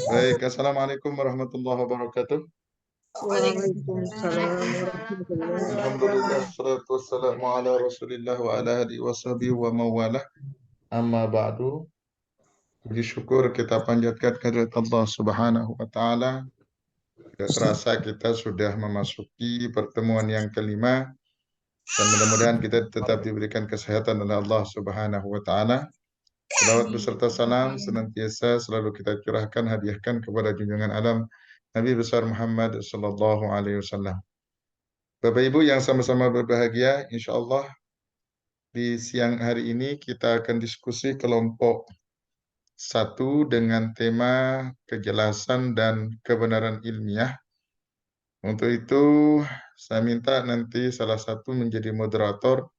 Baik, Assalamualaikum warahmatullahi wabarakatuh. Waalaikumsalam warahmatullahi Alhamdulillah, wabarakatuh. salatu wassalamu ala rasulillah wa ala alihi wa sahbihi wa mawalah. Amma ba'du. Puji syukur kita panjatkan kehadirat Allah Subhanahu wa taala. Tidak terasa kita sudah memasuki pertemuan yang kelima dan mudah-mudahan kita tetap diberikan kesehatan oleh Allah Subhanahu wa taala. Salawat beserta salam senantiasa selalu kita curahkan, hadiahkan kepada junjungan alam Nabi besar Muhammad sallallahu alaihi wasallam. Bapak Ibu yang sama-sama berbahagia, insya Allah di siang hari ini kita akan diskusi kelompok 1 dengan tema kejelasan dan kebenaran ilmiah. Untuk itu saya minta nanti salah satu menjadi moderator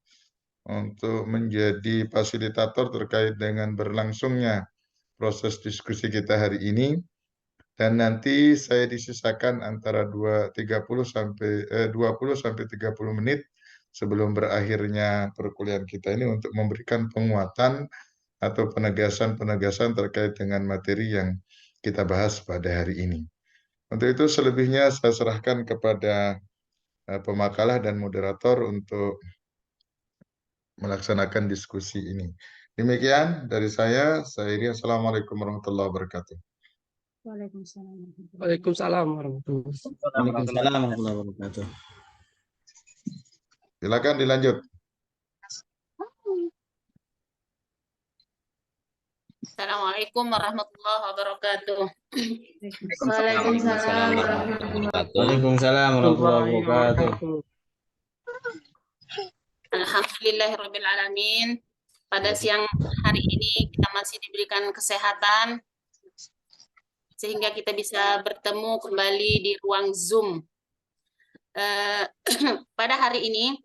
untuk menjadi fasilitator terkait dengan berlangsungnya proses diskusi kita hari ini. Dan nanti saya disisakan antara 20 sampai 30 menit sebelum berakhirnya perkuliahan kita ini untuk memberikan penguatan atau penegasan-penegasan terkait dengan materi yang kita bahas pada hari ini. Untuk itu selebihnya saya serahkan kepada pemakalah dan moderator untuk melaksanakan diskusi ini. Demikian dari saya ini Assalamualaikum warahmatullahi wabarakatuh. Waalaikumsalam warahmatullahi wabarakatuh. Waalaikumsalam warahmatullahi wabarakatuh. Silakan dilanjut. Assalamualaikum warahmatullahi wabarakatuh. Waalaikumsalam warahmatullahi wabarakatuh. Waalaikumsalam warahmatullahi wabarakatuh. Alhamdulillahirabbil alamin. Pada siang hari ini kita masih diberikan kesehatan sehingga kita bisa bertemu kembali di ruang Zoom. Pada hari ini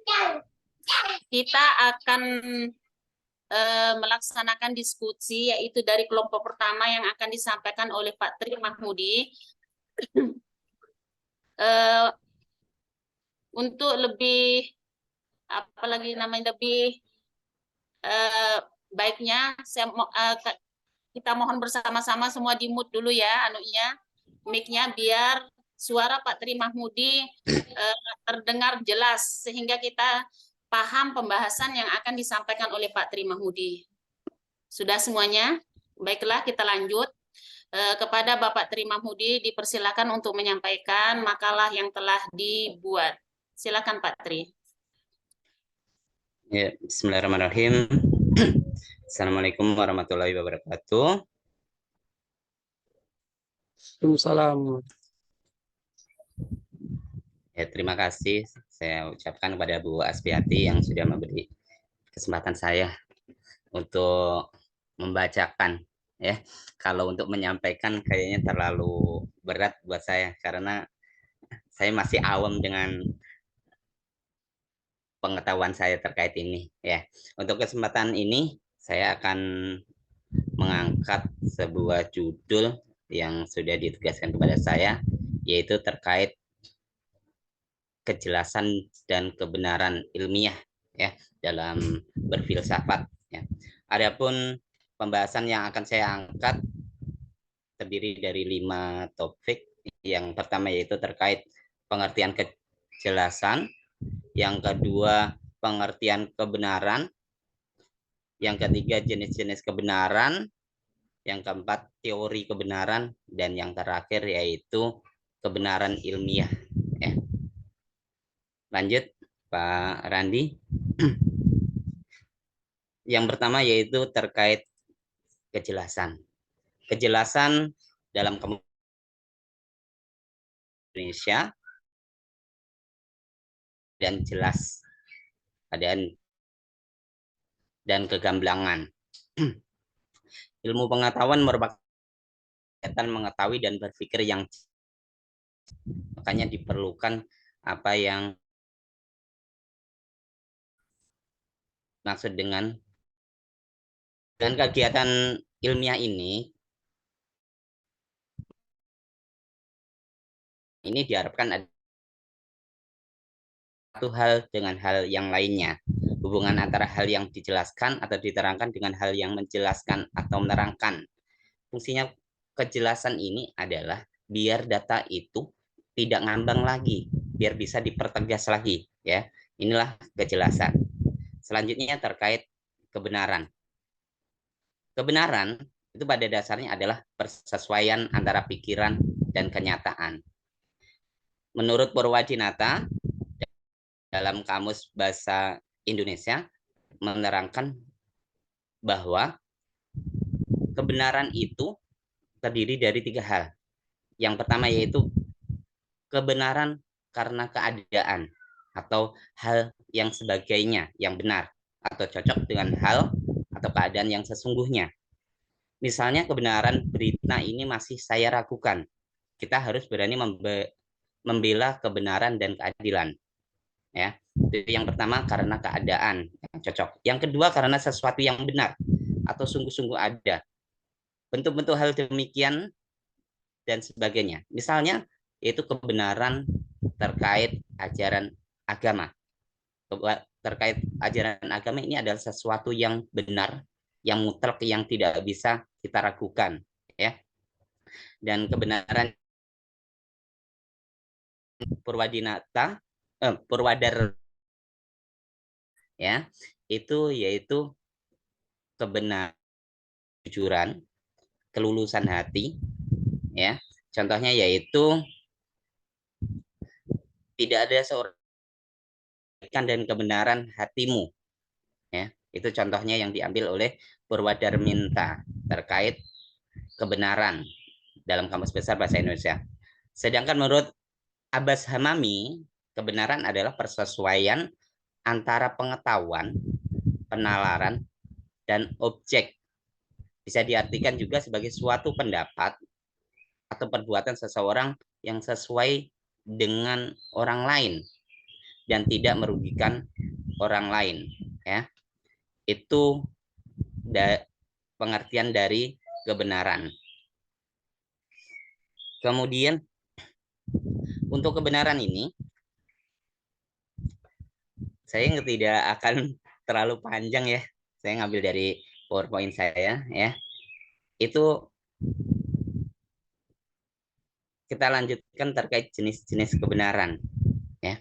kita akan melaksanakan diskusi yaitu dari kelompok pertama yang akan disampaikan oleh Pak Tri Mahmudi. Untuk lebih baiknya kita mohon bersama-sama semua di mute dulu ya mic-nya biar suara Pak Tri Mahmudi terdengar jelas sehingga kita paham pembahasan yang akan disampaikan oleh Pak Tri Mahmudi. Sudah semuanya? Baiklah, kita lanjut. Kepada Bapak Tri Mahmudi dipersilakan untuk menyampaikan makalah yang telah dibuat. Silakan Pak Tri. Ya, bismillahirrahmanirrahim. Assalamualaikum warahmatullahi wabarakatuh. Waalaikumsalam. Ya, terima kasih saya ucapkan kepada Bu Asfiati yang sudah memberi kesempatan saya untuk membacakan ya. Kalau untuk menyampaikan kayaknya terlalu berat buat saya karena saya masih awam dengan pengetahuan saya terkait ini ya. Untuk kesempatan ini saya akan mengangkat sebuah judul yang sudah ditugaskan kepada saya yaitu terkait kejelasan dan kebenaran ilmiah ya dalam berfilsafat ya. Adapun pembahasan yang akan saya angkat terdiri dari 5 topik. Yang pertama yaitu terkait pengertian kejelasan, yang kedua pengertian kebenaran, yang ketiga jenis-jenis kebenaran, yang keempat teori kebenaran, dan yang terakhir yaitu kebenaran ilmiah ya. Lanjut Pak Randi. Yang pertama yaitu terkait kejelasan. Kejelasan dalam Indonesia dan jelas dan kegamblangan. Ilmu pengetahuan merupakan kegiatan mengetahui dan berpikir yang makanya diperlukan apa yang maksud dengan kegiatan ilmiah ini diharapkan ada satu hal dengan hal yang lainnya. Hubungan antara hal yang dijelaskan atau diterangkan dengan hal yang menjelaskan atau menerangkan. Fungsinya kejelasan ini adalah biar data itu tidak ngambang lagi, biar bisa dipertegas lagi, ya. Inilah kejelasan. Selanjutnya terkait kebenaran. Kebenaran itu pada dasarnya adalah persesuaian antara pikiran dan kenyataan. Menurut Purwadinata, dalam Kamus Bahasa Indonesia menerangkan bahwa kebenaran itu terdiri dari 3 hal. Yang pertama yaitu kebenaran karena keadaan atau hal yang sebagainya yang benar atau cocok dengan hal atau keadaan yang sesungguhnya. Misalnya kebenaran berita ini masih saya ragukan. Kita harus berani membela kebenaran dan keadilan. Ya, itu yang pertama karena keadaan yang cocok. Yang kedua karena sesuatu yang benar atau sungguh-sungguh ada. Bentuk-bentuk hal demikian dan sebagainya. Misalnya yaitu kebenaran terkait ajaran agama. Terkait ajaran agama ini adalah sesuatu yang benar, yang mutlak, yang tidak bisa kita ragukan, ya. Dan kebenaran Purwadar, ya, itu yaitu kebenaran, kejujuran, kelulusan hati, ya. Contohnya yaitu tidak ada seorang dan kebenaran hatimu, ya. Itu contohnya yang diambil oleh Purwadarminta terkait kebenaran dalam Kamus Besar Bahasa Indonesia. Sedangkan menurut Abbas Hamami, kebenaran adalah persesuaian antara pengetahuan, penalaran, dan objek. Bisa diartikan juga sebagai suatu pendapat atau perbuatan seseorang yang sesuai dengan orang lain dan tidak merugikan orang lain, ya. Itu pengertian dari kebenaran. Kemudian untuk kebenaran ini saya tidak akan terlalu panjang, ya. Saya ngambil dari PowerPoint saya, ya. Itu kita lanjutkan terkait jenis-jenis kebenaran, ya.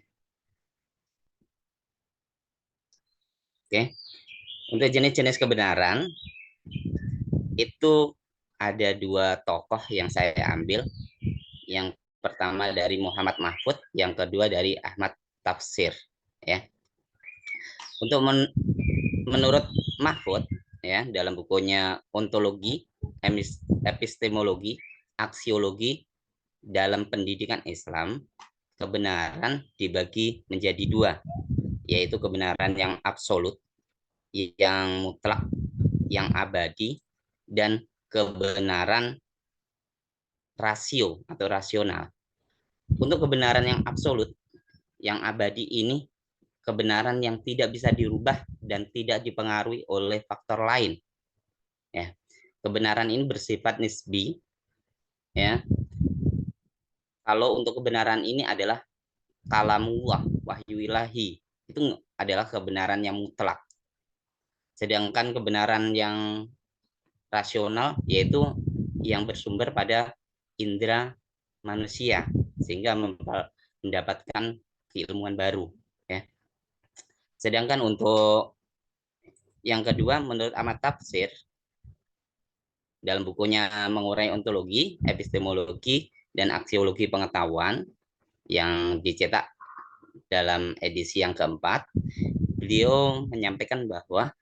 Oke. Untuk jenis-jenis kebenaran itu ada 2 tokoh yang saya ambil. Yang pertama dari Muhammad Mahfud, yang kedua dari Ahmad Tafsir, ya. Untuk menurut Mahfud, ya, dalam bukunya Ontologi, Epistemologi, Aksiologi dalam Pendidikan Islam, kebenaran dibagi menjadi 2, yaitu kebenaran yang absolut, yang mutlak, yang abadi, dan kebenaran rasio atau rasional. Untuk kebenaran yang absolut, yang abadi ini kebenaran yang tidak bisa dirubah dan tidak dipengaruhi oleh faktor lain, ya. Kebenaran ini bersifat nisbi, ya. Kalau untuk kebenaran ini adalah kalamullah, wahyu ilahi, itu adalah kebenaran yang mutlak. Sedangkan kebenaran yang rasional yaitu yang bersumber pada indera manusia sehingga mendapatkan keilmuan baru, ya. Sedangkan untuk yang kedua menurut Ahmad Tafsir dalam bukunya Mengurai Ontologi, Epistemologi, dan Aksiologi Pengetahuan yang dicetak dalam edisi yang keempat, beliau menyampaikan bahwa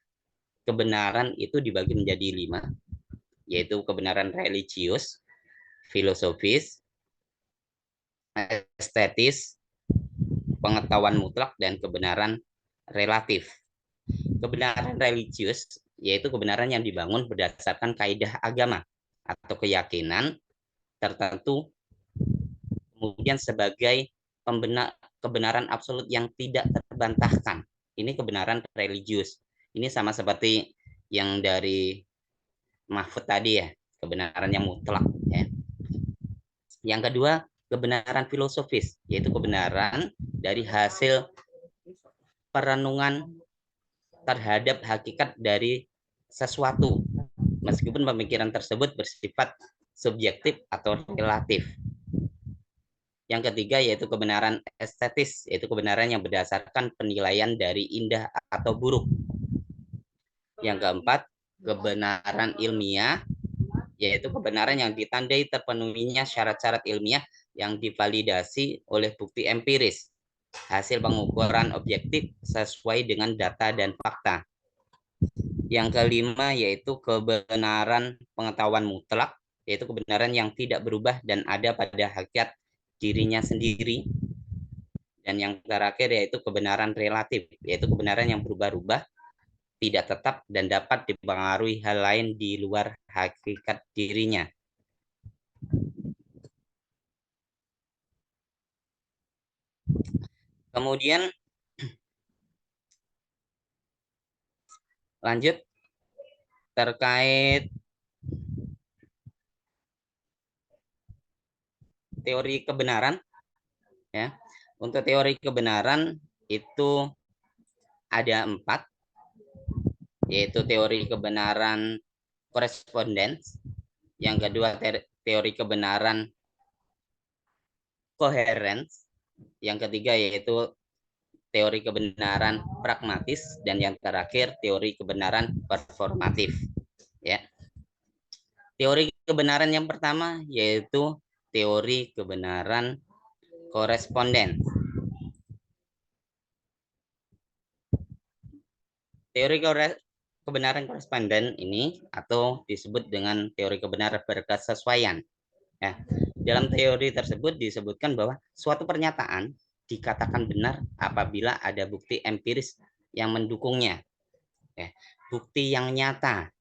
kebenaran itu dibagi menjadi 5, yaitu kebenaran religius, filosofis, estetis, pengetahuan mutlak, dan kebenaran relatif. Kebenaran religius yaitu kebenaran yang dibangun berdasarkan kaidah agama atau keyakinan tertentu, kemudian sebagai kebenaran absolut yang tidak terbantahkan. Ini kebenaran religius. Ini sama seperti yang dari Mahfud tadi, ya, kebenaran yang mutlak, ya. Yang kedua, kebenaran filosofis, yaitu kebenaran dari hasil perenungan terhadap hakikat dari sesuatu, meskipun pemikiran tersebut bersifat subjektif atau relatif. Yang ketiga yaitu kebenaran estetis, yaitu kebenaran yang berdasarkan penilaian dari indah atau buruk. Yang keempat, kebenaran ilmiah, yaitu kebenaran yang ditandai terpenuhinya syarat-syarat ilmiah yang divalidasi oleh bukti empiris, hasil pengukuran objektif sesuai dengan data dan fakta. Yang kelima yaitu kebenaran pengetahuan mutlak, yaitu kebenaran yang tidak berubah dan ada pada hakikat dirinya sendiri. Dan yang terakhir yaitu kebenaran relatif, yaitu kebenaran yang berubah-ubah, tidak tetap dan dapat dipengaruhi hal lain di luar hakikat dirinya. Kemudian lanjut terkait teori kebenaran, ya. Untuk teori kebenaran itu ada 4, yaitu teori kebenaran korespondens, yang kedua teori kebenaran coherence, yang ketiga yaitu teori kebenaran pragmatis, dan yang terakhir teori kebenaran performatif. Ya. Teori kebenaran yang pertama yaitu teori kebenaran koresponden. Teori kebenaran koresponden ini atau disebut dengan teori kebenaran berkesesuaian. Ya. Dalam teori tersebut disebutkan bahwa suatu pernyataan dikatakan benar apabila ada bukti empiris yang mendukungnya. Ya. Bukti yang nyata,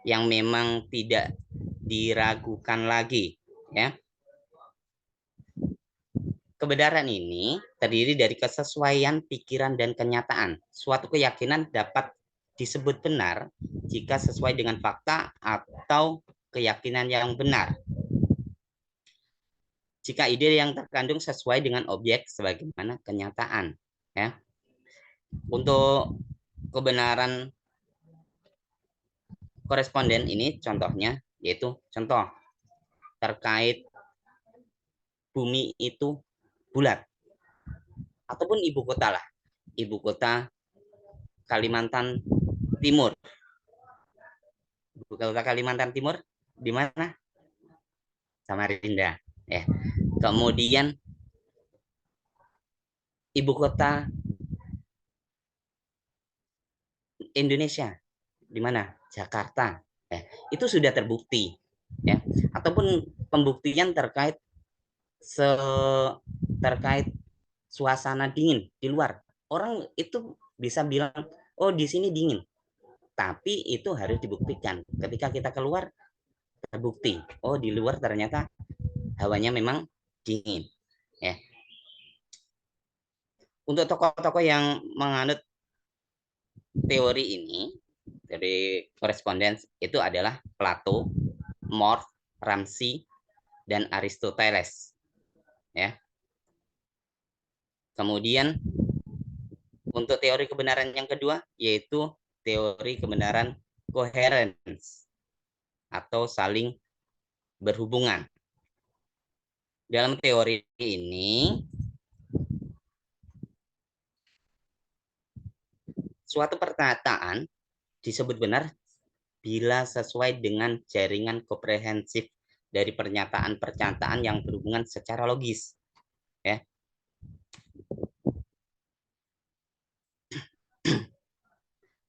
yang memang tidak diragukan lagi. Ya. Kebenaran ini terdiri dari kesesuaian pikiran dan kenyataan. Suatu keyakinan dapat disebut benar jika sesuai dengan fakta atau keyakinan yang benar. Jika ide yang terkandung sesuai dengan objek sebagaimana kenyataan. Ya. Untuk kebenaran koresponden ini contohnya yaitu contoh terkait bumi itu bulat ataupun ibu kota lah, ibu kota Kalimantan Timur. Ibu kota Kalimantan Timur di mana? Samarinda. Ya. Kemudian ibu kota Indonesia di mana? Jakarta. Ya. Itu sudah terbukti. Ya. Ataupun pembuktian terkait suasana dingin di luar. Orang itu bisa bilang, oh di sini dingin. Tapi itu harus dibuktikan. Ketika kita keluar, terbukti. Oh di luar ternyata hawanya memang dingin. Ya. Untuk tokoh-tokoh yang menganut teori ini, dari korespondens itu adalah Plato, More, Ramsey, dan Aristoteles. Ya. Kemudian untuk teori kebenaran yang kedua yaitu teori kebenaran coherence atau saling berhubungan. Dalam teori ini suatu perkataan disebut benar bila sesuai dengan jaringan komprehensif dari pernyataan-pernyataan yang berhubungan secara logis. Ya.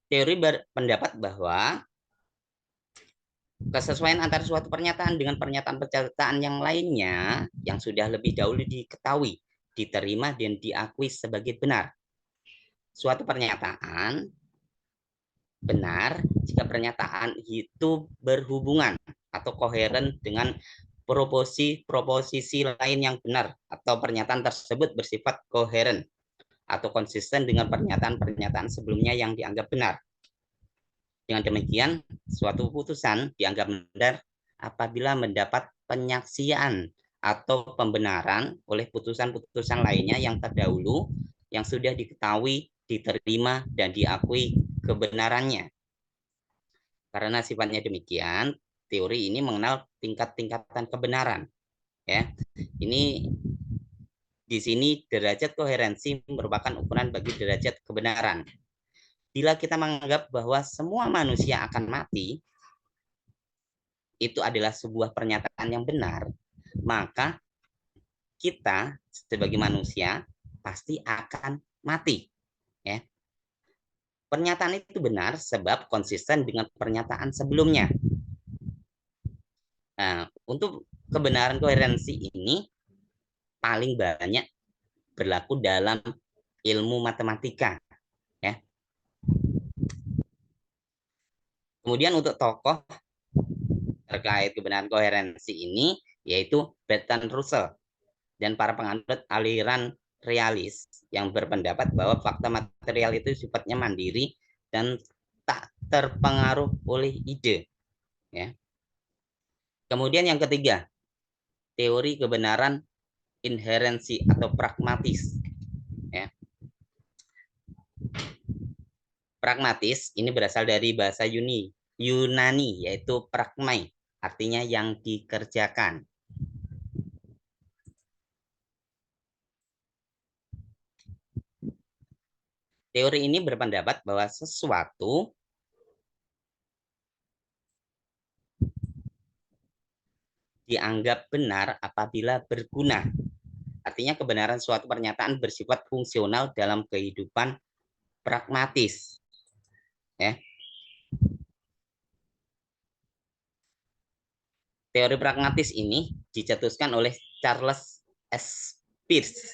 Teori berpendapat bahwa kesesuaian antara suatu pernyataan dengan pernyataan-pernyataan yang lainnya yang sudah lebih dahulu diketahui, diterima, dan diakui sebagai benar. Suatu pernyataan benar jika pernyataan itu berhubungan atau koheren dengan proposisi lain yang benar atau pernyataan tersebut bersifat koheren atau konsisten dengan pernyataan-pernyataan sebelumnya yang dianggap benar. Dengan demikian, suatu putusan dianggap benar apabila mendapat penyaksian atau pembenaran oleh putusan-putusan lainnya yang terdahulu yang sudah diketahui, diterima, dan diakui kebenarannya. Karena sifatnya demikian, teori ini mengenal tingkat-tingkatan kebenaran. Ya, ini di sini derajat koherensi merupakan ukuran bagi derajat kebenaran. Bila kita menganggap bahwa semua manusia akan mati, itu adalah sebuah pernyataan yang benar, maka kita sebagai manusia pasti akan mati. Ya. Pernyataan itu benar sebab konsisten dengan pernyataan sebelumnya. Nah, untuk kebenaran koherensi ini paling banyak berlaku dalam ilmu matematika. Ya. Kemudian untuk tokoh terkait kebenaran koherensi ini yaitu Bertrand Russell dan para penganut aliran realis yang berpendapat bahwa fakta material itu sifatnya mandiri dan tak terpengaruh oleh ide. Ya. Kemudian yang ketiga, teori kebenaran inherensi atau pragmatis. Ya. Pragmatis ini berasal dari bahasa Yunani yaitu pragmai, artinya yang dikerjakan. Teori ini berpendapat bahwa sesuatu dianggap benar apabila berguna. Artinya kebenaran suatu pernyataan bersifat fungsional dalam kehidupan pragmatis. Ya. Teori pragmatis ini dicetuskan oleh Charles S. Peirce.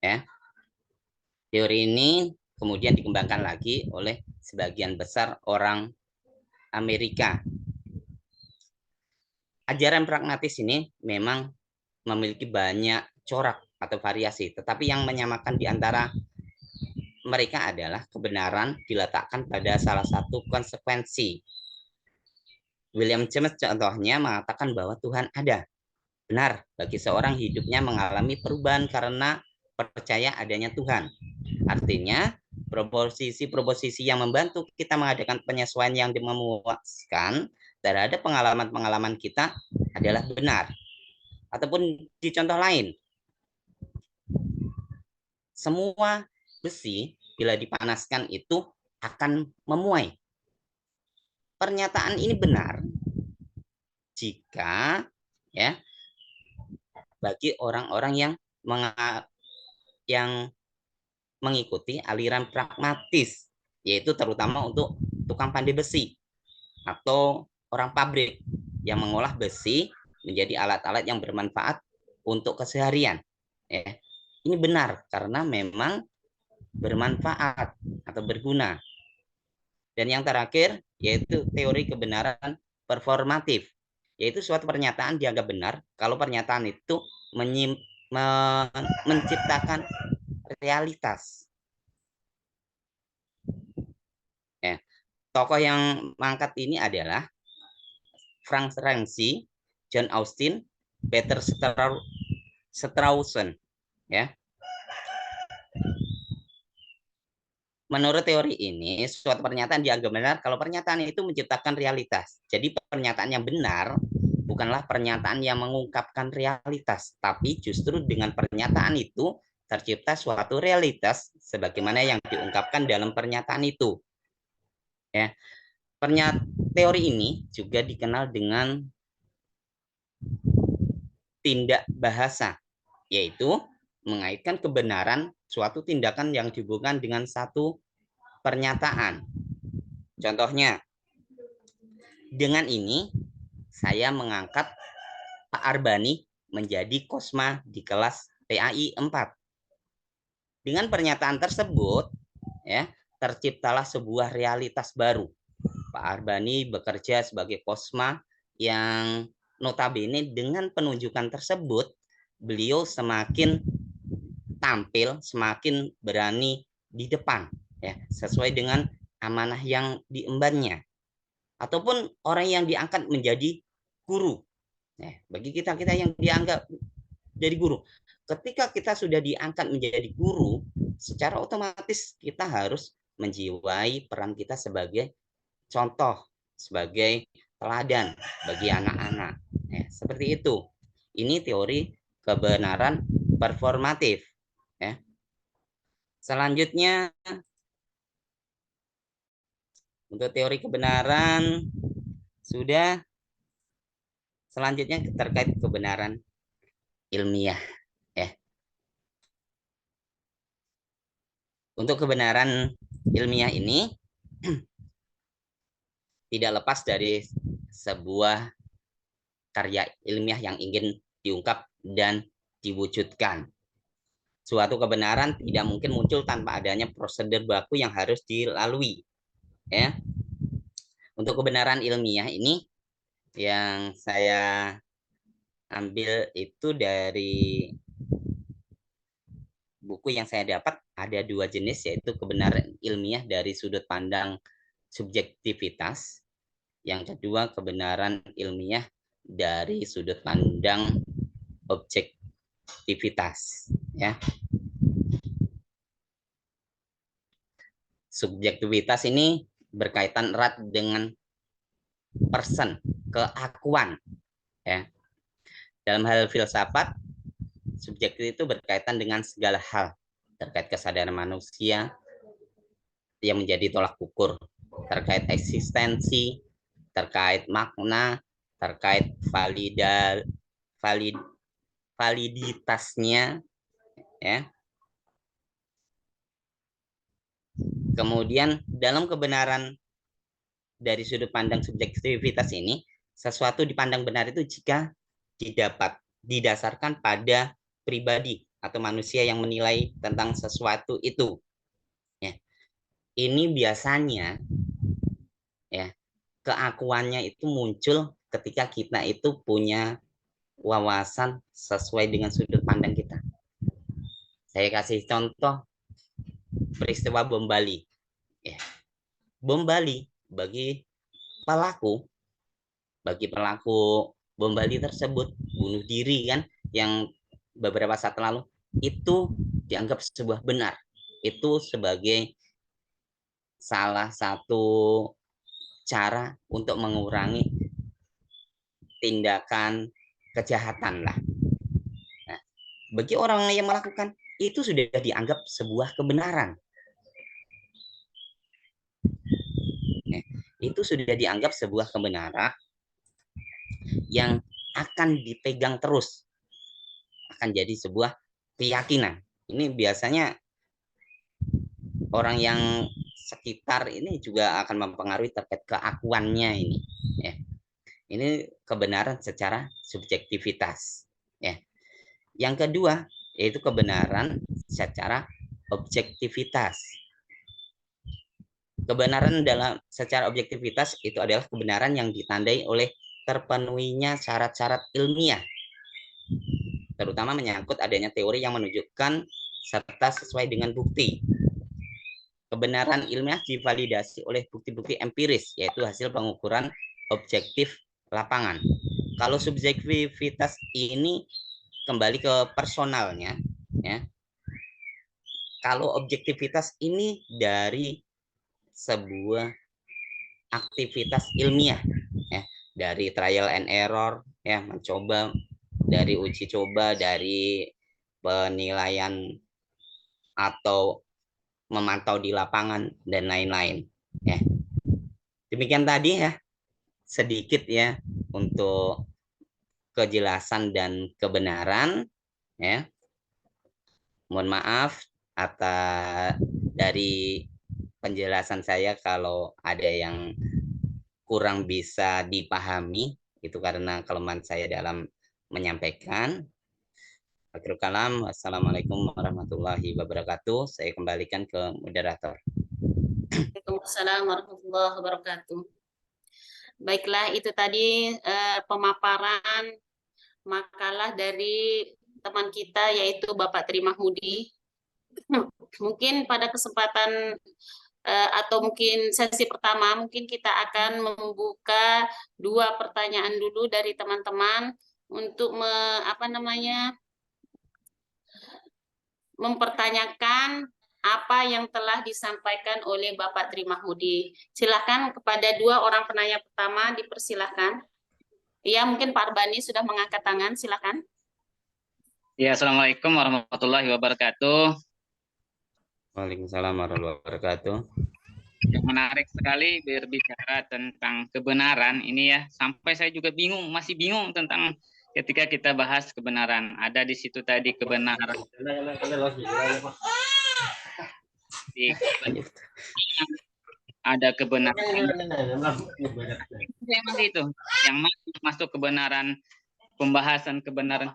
Ya. Teori ini kemudian dikembangkan lagi oleh sebagian besar orang Amerika. Ajaran pragmatis ini memang memiliki banyak corak atau variasi, tetapi yang menyamakan di antara mereka adalah kebenaran diletakkan pada salah satu konsekuensi. William James contohnya mengatakan bahwa Tuhan ada. Benar, bagi seorang hidupnya mengalami perubahan karena percaya adanya Tuhan. Artinya, proposisi-proposisi yang membantu kita mengadakan penyesuaian yang memuaskan terhadap pengalaman-pengalaman kita adalah benar. Ataupun di contoh lain, semua besi bila dipanaskan itu akan memuai. Pernyataan ini benar jika ya bagi orang-orang yang mengikuti aliran pragmatis, yaitu terutama untuk tukang pandai besi atau orang pabrik yang mengolah besi menjadi alat-alat yang bermanfaat untuk keseharian. Ya. Ini benar karena memang bermanfaat atau berguna. Dan yang terakhir yaitu teori kebenaran performatif, yaitu suatu pernyataan dianggap benar kalau pernyataan itu menciptakan realitas. Ya. Tokoh yang mengangkat ini adalah Frank Renzi, John Austin, Peter Strawson. Ya. Menurut teori ini, suatu pernyataan dianggap benar kalau pernyataan itu menciptakan realitas. Jadi pernyataan yang benar bukanlah pernyataan yang mengungkapkan realitas, tapi justru dengan pernyataan itu tercipta suatu realitas sebagaimana yang diungkapkan dalam pernyataan itu. Ya. Teori ini juga dikenal dengan tindak bahasa, yaitu mengaitkan kebenaran suatu tindakan yang dihubungkan dengan satu pernyataan. Contohnya, dengan ini saya mengangkat Pak Arbani menjadi Kosma di kelas PAI 4. Dengan pernyataan tersebut, ya, terciptalah sebuah realitas baru. Pak Arbani bekerja sebagai Kosma yang notabene dengan penunjukan tersebut, beliau semakin tampil, semakin berani di depan, ya, sesuai dengan amanah yang diembannya. Ataupun orang yang diangkat menjadi guru. Ya, bagi kita yang dianggap jadi guru, ketika kita sudah diangkat menjadi guru, secara otomatis kita harus menjiwai peran kita sebagai contoh, sebagai teladan bagi anak-anak. Ya, seperti itu. Ini teori kebenaran performatif. Ya. Selanjutnya, untuk teori kebenaran sudah. Selanjutnya terkait kebenaran ilmiah. Ya. Untuk kebenaran ilmiah ini tidak lepas dari sebuah karya ilmiah yang ingin diungkap dan diwujudkan. Suatu kebenaran tidak mungkin muncul tanpa adanya prosedur baku yang harus dilalui. Ya. Untuk kebenaran ilmiah ini yang saya ambil itu dari buku yang saya dapat, ada 2 jenis, yaitu kebenaran ilmiah dari sudut pandang subjektivitas. Yang kedua, kebenaran ilmiah dari sudut pandang objektivitas. Ya. Subjektivitas ini berkaitan erat dengan person, keakuan. Ya. Dalam hal filsafat, subjektif itu berkaitan dengan segala hal terkait kesadaran manusia yang menjadi tolak ukur, terkait eksistensi, terkait makna, terkait validitasnya. Ya. Kemudian dalam kebenaran dari sudut pandang subjektivitas ini, sesuatu dipandang benar itu jika didasarkan pada pribadi atau manusia yang menilai tentang sesuatu itu. Ya. Ini biasanya ya keakuannya itu muncul ketika kita itu punya wawasan sesuai dengan sudut pandang kita. Saya kasih contoh peristiwa bom Bali. Ya. Bom Bali bagi pelaku bom Bali tersebut, bunuh diri kan, yang beberapa saat lalu, itu dianggap sebuah benar. Itu sebagai salah satu cara untuk mengurangi tindakan kejahatan lah. Nah, bagi orang yang melakukan itu sudah dianggap sebuah kebenaran. Itu sudah dianggap sebuah kebenaran yang akan dipegang terus, akan jadi sebuah keyakinan. Ini biasanya orang yang sekitar ini juga akan mempengaruhi terkait keakuannya ini. Ya. Ini kebenaran secara subjektivitas. Ya. Yang kedua yaitu kebenaran secara objektivitas. Kebenaran dalam secara objektivitas itu adalah kebenaran yang ditandai oleh terpenuhinya syarat-syarat ilmiah, terutama menyangkut adanya teori yang menunjukkan serta sesuai dengan bukti. Kebenaran ilmiah divalidasi oleh bukti-bukti empiris, yaitu hasil pengukuran objektif lapangan. Kalau subjektivitas ini kembali ke personalnya, ya. Kalau objektivitas ini dari sebuah aktivitas ilmiah, ya, dari trial and error, ya, mencoba, dari uji coba, dari penilaian atau memantau di lapangan dan lain-lain. Ya. Demikian tadi ya, sedikit ya untuk kejelasan dan kebenaran. Ya. Mohon maaf atas dari penjelasan saya kalau ada yang kurang bisa dipahami, itu karena kelemahan saya dalam menyampaikan. Akhirul kalam, wassalamualaikum warahmatullahi wabarakatuh. Saya kembalikan ke moderator. Waalaikumsalam warahmatullahi wabarakatuh. Baiklah, itu tadi pemaparan makalah dari teman kita yaitu Bapak Tri Mahmudi. Mungkin pada kesempatan atau mungkin sesi pertama mungkin kita akan membuka 2 pertanyaan dulu dari teman-teman untuk mempertanyakan apa yang telah disampaikan oleh Bapak Tri Mahmudi. Silakan kepada dua orang penanya pertama, dipersilahkan. Ya, mungkin Pak Arbani sudah mengangkat tangan, silakan. Ya, Assalamualaikum warahmatullahi wabarakatuh. Waalaikumsalam warahmatullahi wabarakatuh. Yang menarik sekali berbicara tentang kebenaran ini ya. Sampai saya juga bingung, masih bingung tentang ketika kita bahas kebenaran. Ada di situ tadi kebenaran. Ada kebenaran. Memang itu yang masuk kebenaran, pembahasan kebenaran.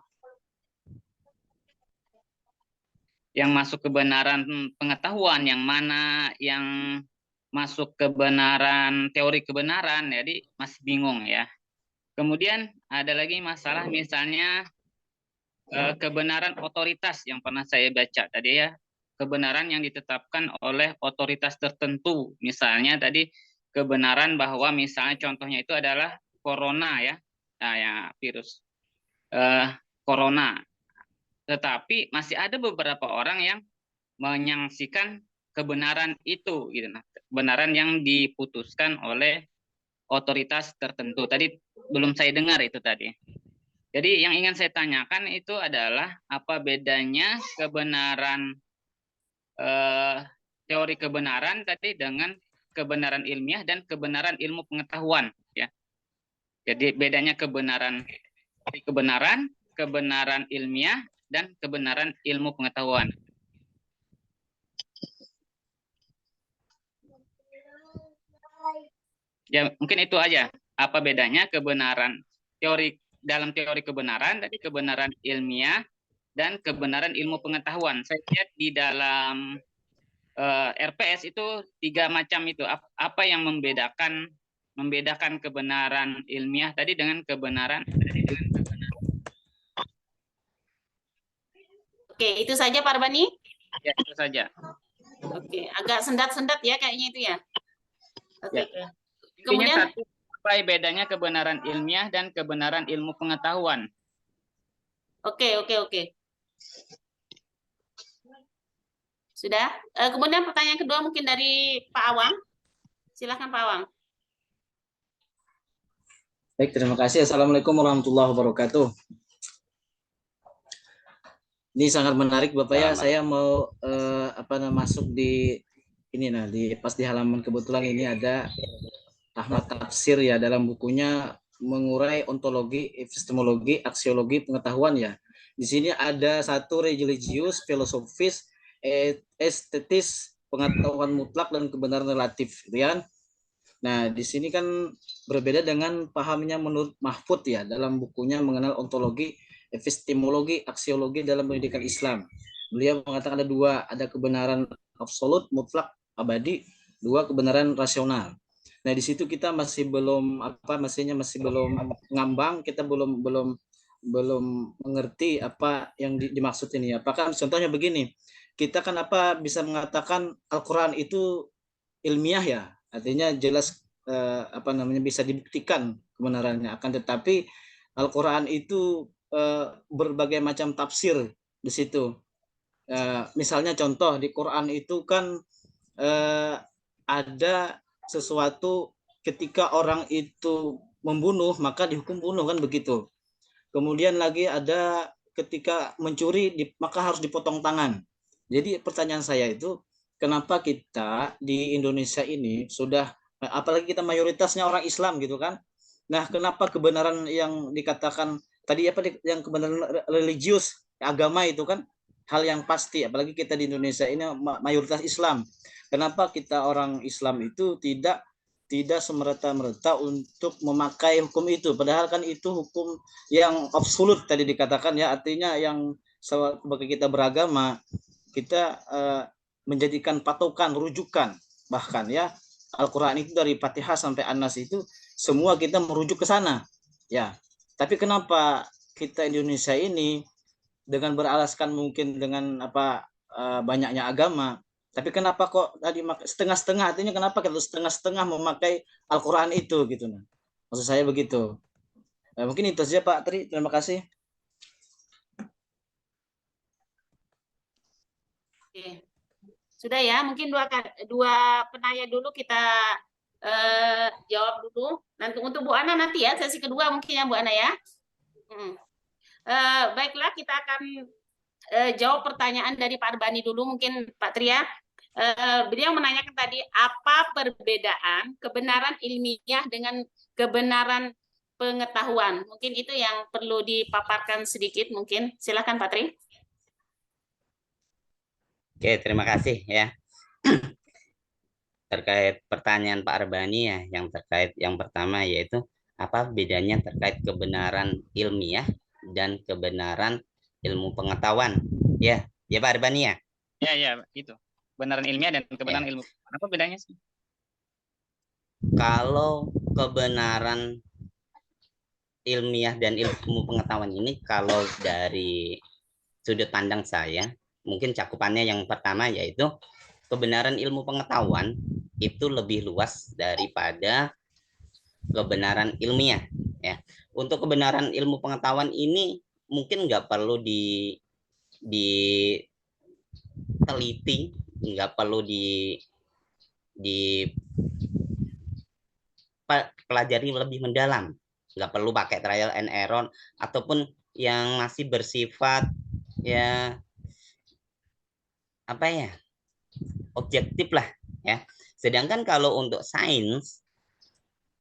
Yang masuk kebenaran pengetahuan, yang mana yang masuk kebenaran teori kebenaran, jadi masih bingung ya. Kemudian ada lagi masalah misalnya kebenaran otoritas yang pernah saya baca tadi ya, kebenaran yang ditetapkan oleh otoritas tertentu, misalnya tadi kebenaran bahwa misalnya contohnya itu adalah corona ya, nah, ya virus corona. Tetapi masih ada beberapa orang yang menyaksikan kebenaran itu, gitu. Nah, kebenaran yang diputuskan oleh otoritas tertentu. Tadi belum saya dengar itu tadi. Jadi yang ingin saya tanyakan itu adalah apa bedanya kebenaran teori kebenaran tadi dengan kebenaran ilmiah dan kebenaran ilmu pengetahuan ya. Jadi bedanya kebenaran ilmiah dan kebenaran ilmu pengetahuan. Ya, mungkin itu aja. Apa bedanya kebenaran dalam teori kebenaran tadi kebenaran ilmiah dan kebenaran ilmu pengetahuan. Saya lihat di dalam RPS itu 3 macam itu. Apa yang membedakan kebenaran ilmiah tadi dengan kebenaran. Oke, itu saja Pak Arbani? Ya, itu saja. Oke, agak sendat-sendat ya kayaknya itu ya. Oke. Ya. Kemudian satu, apa bedanya kebenaran ilmiah dan kebenaran ilmu pengetahuan? Oke. Sudah. Kemudian pertanyaan kedua mungkin dari Pak Awang. Silakan Pak Awang. Baik, terima kasih. Assalamualaikum warahmatullahi wabarakatuh. Ini sangat menarik Bapak ya. Saya mau masuk di ini pas di halaman kebetulan ini ada Ahmad Tafsir ya dalam bukunya mengurai ontologi, epistemologi, aksiologi pengetahuan ya. Di sini ada satu religius, filosofis, estetis, pengetahuan mutlak dan kebenaran relatif, gitu ya. Nah, di sini kan berbeda dengan pahamnya menurut Mahfud ya dalam bukunya mengenal ontologi, epistemologi, aksiologi dalam pendidikan Islam. Beliau mengatakan ada 2, ada kebenaran absolut, mutlak, abadi, 2 kebenaran rasional. Nah, di situ kita masih belum masih belum ngambang, kita belum mengerti apa yang dimaksud ini. Apakah contohnya begini, kita kan bisa mengatakan Al-Qur'an itu ilmiah ya, artinya jelas bisa dibuktikan kebenarannya, akan tetapi Al-Qur'an itu berbagai macam tafsir di situ. Misalnya contoh di Quran itu kan ada sesuatu ketika orang itu membunuh maka dihukum bunuh kan begitu. Kemudian lagi ada ketika mencuri maka harus dipotong tangan. Jadi pertanyaan saya itu kenapa kita di Indonesia ini sudah apalagi kita mayoritasnya orang Islam gitu kan. Nah, kenapa kebenaran yang dikatakan tadi yang kebenaran religius agama itu kan hal yang pasti, apalagi kita di Indonesia ini mayoritas Islam. Kenapa kita orang Islam itu tidak semerta-merta untuk memakai hukum itu, padahal kan itu hukum yang absolut tadi dikatakan ya, artinya yang sebagai kita beragama kita menjadikan patokan, rujukan, bahkan ya Al-Qur'an itu dari Fatihah sampai An-Nas itu semua kita merujuk ke sana ya. Tapi kenapa kita Indonesia ini dengan beralaskan mungkin dengan banyaknya agama, tapi kenapa kok tadi setengah-setengah, artinya kenapa kita setengah-setengah memakai Al-Qur'an itu gitu. Nah, maksud saya begitu. Mungkin itu saja Pak Tri, terima kasih. Oke. Sudah ya, mungkin dua penanya dulu kita jawab dulu. Nanti untuk Bu Ana nanti ya, sesi kedua mungkin ya Bu Ana ya. Baiklah, kita akan jawab pertanyaan dari Pak Arbani dulu, mungkin Pak Tria. Beliau menanyakan tadi, apa perbedaan kebenaran ilmiah dengan kebenaran pengetahuan? Mungkin itu yang perlu dipaparkan sedikit, mungkin. Silakan Pak Tri. Oke, terima kasih ya. Terkait pertanyaan Pak Arbani ya, yang terkait yang pertama yaitu apa bedanya terkait kebenaran ilmiah dan kebenaran ilmu pengetahuan. Ya, ya Pak Arbani ya. Ya, itu. Kebenaran ilmiah dan kebenaran ilmu. Apa bedanya sih? Kalau kebenaran ilmiah dan ilmu pengetahuan ini, kalau dari sudut pandang saya, mungkin cakupannya yang pertama yaitu kebenaran ilmu pengetahuan itu lebih luas daripada kebenaran ilmiah. Ya, untuk kebenaran ilmu pengetahuan ini mungkin nggak perlu diteliti, nggak perlu pelajari lebih mendalam, nggak perlu pakai trial and error ataupun yang masih bersifat ya apa ya objektif lah ya. Sedangkan kalau untuk sains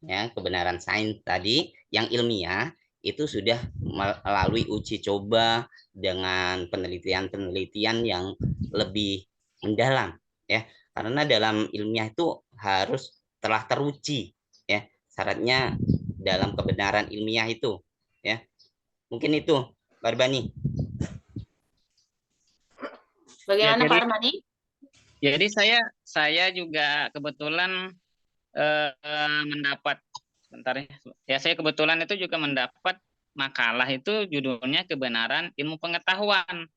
ya, kebenaran sains tadi yang ilmiah itu sudah melalui uji coba dengan penelitian-penelitian yang lebih mendalam ya, karena dalam ilmiah itu harus telah teruji ya syaratnya dalam kebenaran ilmiah itu ya. Mungkin itu Pak Arbani. Bagaimana Ya, Pak Armani? Jadi saya juga kebetulan mendapat sebentar ya. Saya kebetulan itu juga mendapat makalah itu judulnya kebenaran ilmu pengetahuan.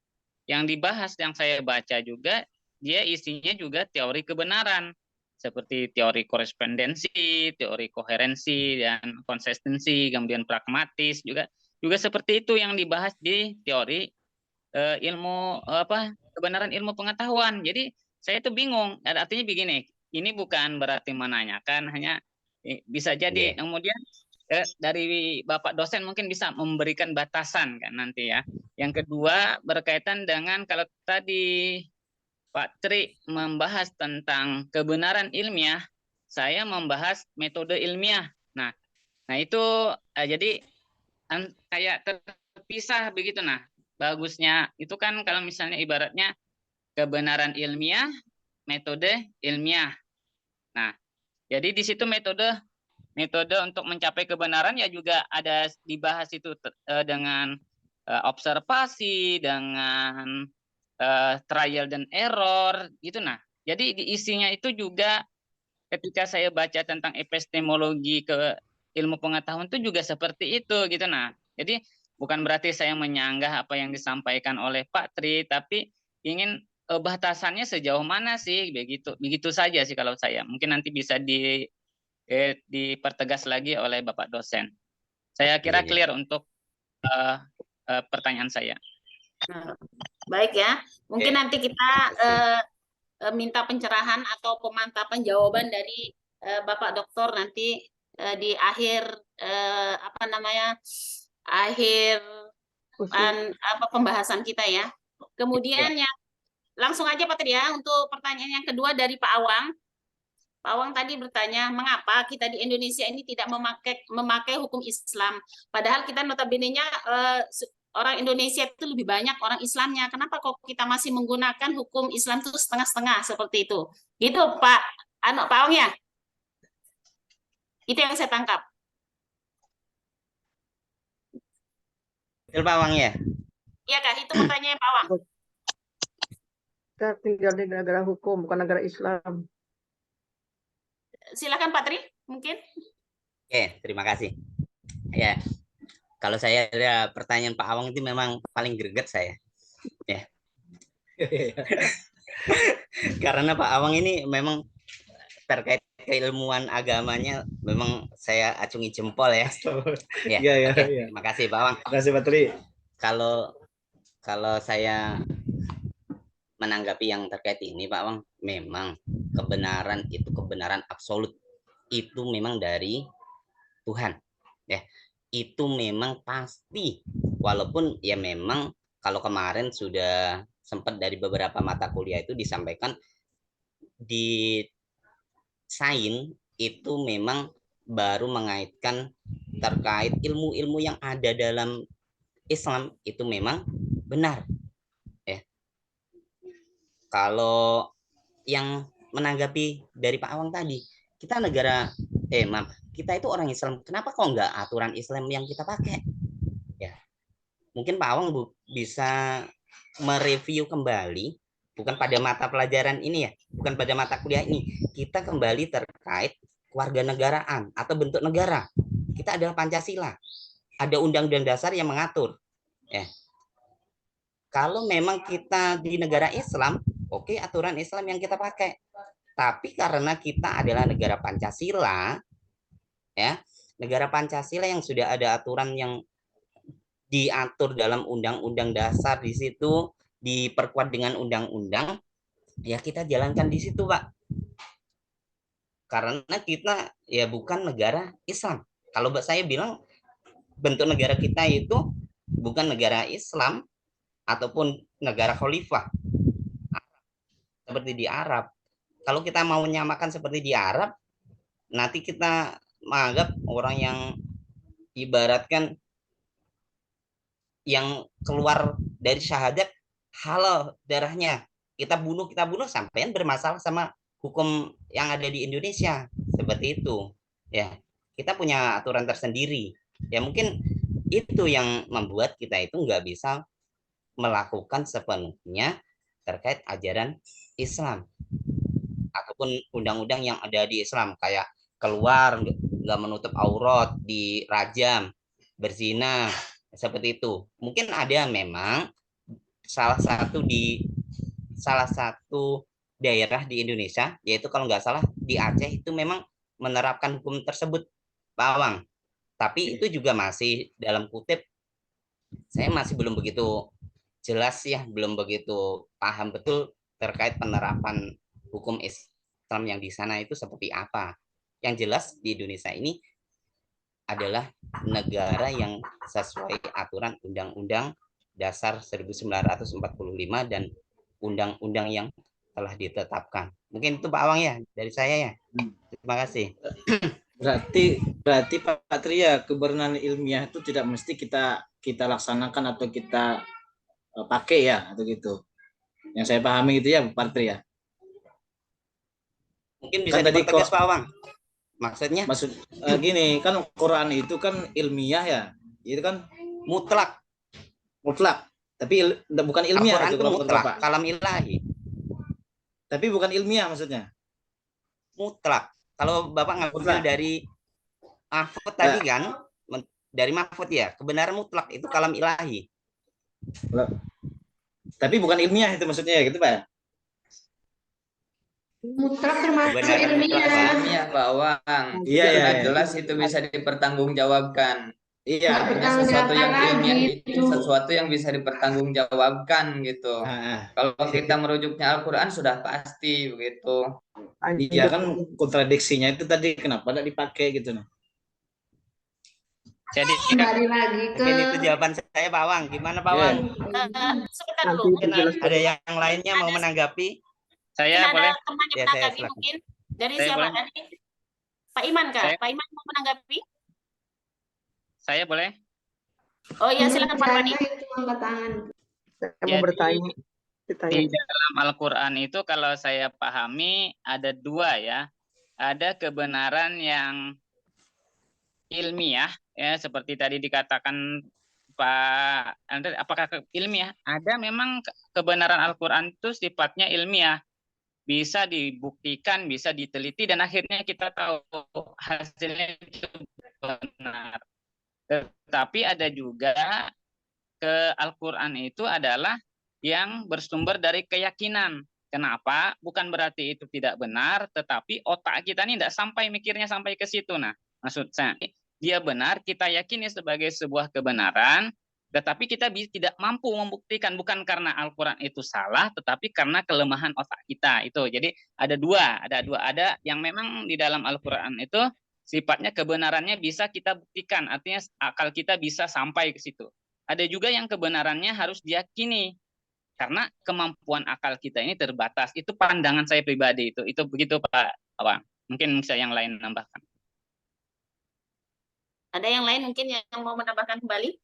Yang dibahas yang saya baca juga dia isinya juga teori kebenaran seperti teori korespondensi, teori koherensi dan konsistensi, kemudian pragmatis juga seperti itu yang dibahas di teori ilmu kebenaran ilmu pengetahuan. Jadi saya itu bingung. Artinya begini, ini bukan berarti menanyakan, hanya bisa jadi. Kemudian dari Bapak dosen mungkin bisa memberikan batasan kan nanti ya. Yang kedua berkaitan dengan kalau tadi Pak Tri membahas tentang kebenaran ilmiah, saya membahas metode ilmiah. Nah itu jadi kayak terpisah begitu. Nah bagusnya itu kan kalau misalnya ibaratnya kebenaran ilmiah, metode ilmiah. Nah, jadi di situ metode untuk mencapai kebenaran ya juga ada dibahas itu dengan observasi, dengan trial dan error gitu. Nah, jadi isinya itu juga ketika saya baca tentang epistemologi ke ilmu pengetahuan itu juga seperti itu gitu. Nah, jadi bukan berarti saya menyanggah apa yang disampaikan oleh Pak Tri, tapi ingin batasannya sejauh mana sih begitu saja sih kalau saya. Mungkin nanti bisa dipertegas lagi oleh Bapak dosen. Saya kira clear untuk pertanyaan saya. Baik ya, mungkin nanti kita minta pencerahan atau pemantapan jawaban dari Bapak Doktor nanti di akhir akhir pembahasan kita ya. Kemudian yang langsung aja Pak Tri ya, untuk pertanyaan yang kedua dari Pak Awang. Pak Awang tadi bertanya, mengapa kita di Indonesia ini tidak memakai hukum Islam? Padahal kita notabene-nya orang Indonesia itu lebih banyak orang Islamnya. Kenapa kok kita masih menggunakan hukum Islam itu setengah-setengah seperti itu? Gitu Pak Awang ya? Itu yang saya tangkap. Betul Pak Awang ya? Iya Kak, itu pertanyaannya Pak Awang. Kita tinggal di negara hukum, bukan negara Islam. Silakan Pak Tri, mungkin. Oke, terima kasih. Ya, kalau saya ada pertanyaan Pak Awang itu memang paling greget saya. Ya. Karena Pak Awang ini memang terkait keilmuan agamanya memang saya acungi jempol ya. Ya. Terima kasih Pak Awang. Terima kasih Pak Tri. Kalau saya menanggapi yang terkait ini Pak Wang, memang kebenaran itu kebenaran absolut, itu memang dari Tuhan ya, itu memang pasti, walaupun ya memang kalau kemarin sudah sempat dari beberapa mata kuliah itu disampaikan di sains itu memang baru mengaitkan terkait ilmu-ilmu yang ada dalam Islam itu memang benar ya. Kalau yang menanggapi dari Pak Awang tadi, kita negara maaf, kita itu orang Islam, kenapa kok nggak aturan Islam yang kita pakai ya? Mungkin Pak Awang bisa mereview kembali, bukan pada mata pelajaran ini ya, bukan pada mata kuliah ini, kita kembali terkait kewarganegaraan atau bentuk negara. Kita adalah Pancasila, ada undang-undang dasar yang mengatur ya. Kalau memang kita di negara Islam, oke, aturan Islam yang kita pakai. Tapi karena kita adalah negara Pancasila ya, negara Pancasila yang sudah ada aturan yang diatur dalam undang-undang dasar, di situ diperkuat dengan undang-undang, ya kita jalankan di situ Pak. Karena kita ya bukan negara Islam. Kalau saya bilang bentuk negara kita itu bukan negara Islam ataupun negara khalifah seperti di Arab. Kalau kita mau menyamakan seperti di Arab, nanti kita menganggap orang yang ibaratkan yang keluar dari syahadat halal darahnya, kita bunuh sampean bermasalah sama hukum yang ada di Indonesia seperti itu ya. Kita punya aturan tersendiri ya, mungkin itu yang membuat kita itu nggak bisa melakukan sepenuhnya terkait ajaran Islam ataupun undang-undang yang ada di Islam, kayak keluar nggak menutup aurat, dirajam, berzina seperti itu. Mungkin ada memang salah satu daerah di Indonesia, yaitu kalau nggak salah di Aceh, itu memang menerapkan hukum tersebut Pak Awang. Tapi itu juga masih dalam kutip, saya masih belum begitu jelas ya, belum begitu paham betul terkait penerapan hukum Islam yang di sana itu seperti apa. Yang jelas di Indonesia ini adalah negara yang sesuai aturan Undang-Undang Dasar 1945 dan undang-undang yang telah ditetapkan. Mungkin itu Pak Awang ya dari saya ya. Terima kasih. Berarti Pak Patria, kebenaran ilmiah itu tidak mesti kita laksanakan atau kita pakai ya, atau gitu. Yang saya pahami itu ya Pak Patria. Mungkin bisa kan dipertegas Pak Awang. Maksudnya? Gini, kan Quran itu kan ilmiah ya. Itu kan mutlak. Tapi bukan ilmiah. Al-Quran itu mutlak, kalam ilahi. Tapi bukan ilmiah maksudnya. Mutlak. Kalau Bapak ngambil dari Mahfud tadi kan, dari Mahfud ya, kebenaran mutlak itu kalam ilahi. Tapi bukan ilmiah itu maksudnya ya, gitu Pak? Mutlak termasuk ilmiah. Pak Awang. Iya. Jelas itu bisa dipertanggungjawabkan. Iya. Artinya sesuatu yang ilmiah itu sesuatu yang bisa dipertanggungjawabkan gitu. Kalau kita merujuknya Al-Quran sudah pasti begitu. Iya kan, kontradiksinya itu tadi kenapa tidak dipakai gitu nih. Jadi kembali lagi ke mungkin itu jawaban saya Pak Awang. Gimana Pak Awang? Sebentar dulu. Ada yang lainnya mau menanggapi? Saya mungkin boleh ada teman yang menanggapi mungkin dari saya siapa boleh. tadi? Pak Iman kah? Pak Iman mau menanggapi? Saya boleh? Oh iya, silakan Pak Fani. itu angkat tangan. Saya mau bertanya. Di dalam Al-Quran itu kalau saya pahami ada dua ya. Ada kebenaran yang ilmiah ya, seperti tadi dikatakan Pak Andre, apakah ilmiah? Ada memang kebenaran Al-Quran itu sifatnya ilmiah, bisa dibuktikan, bisa diteliti, dan akhirnya kita tahu hasilnya itu benar. Tetapi ada juga ke Al-Quran itu adalah yang bersumber dari keyakinan. Kenapa? Bukan berarti itu tidak benar, tetapi otak kita ini tidak sampai mikirnya sampai ke situ. Nah, maksud saya, dia benar, kita yakini sebagai sebuah kebenaran, Tetapi kita tidak mampu membuktikan, bukan karena Al-Quran itu salah, tetapi karena kelemahan otak kita itu. Jadi ada dua, ada yang memang di dalam Al-Quran itu sifatnya kebenarannya bisa kita buktikan, artinya akal kita bisa sampai ke situ. Ada juga yang kebenarannya harus diyakini, karena kemampuan akal kita ini terbatas. Itu pandangan saya pribadi itu begitu Pak Awang. Mungkin bisa yang lain menambahkan. Ada yang lain mungkin yang mau menambahkan kembali?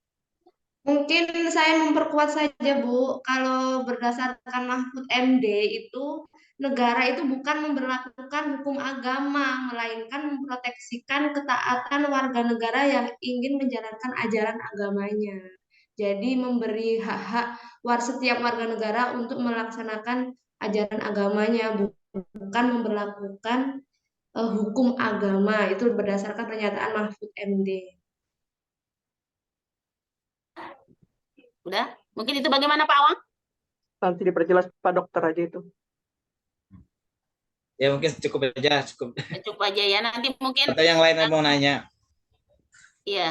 Mungkin saya memperkuat saja, Bu. Kalau berdasarkan Mahfud MD itu, negara itu bukan memberlakukan hukum agama, melainkan memproteksikan ketaatan warga negara yang ingin menjalankan ajaran agamanya. Jadi memberi hak-hak setiap warga negara untuk melaksanakan ajaran agamanya, bukan memberlakukan hukum agama. Itu berdasarkan pernyataan Mahfud MD. Udah? Mungkin itu bagaimana Pak Awang? Nanti diperjelas Pak Dokter aja itu. Ya mungkin cukup aja, cukup. Cukup aja ya. Nanti mungkin Atau yang lain mau nanya. iya.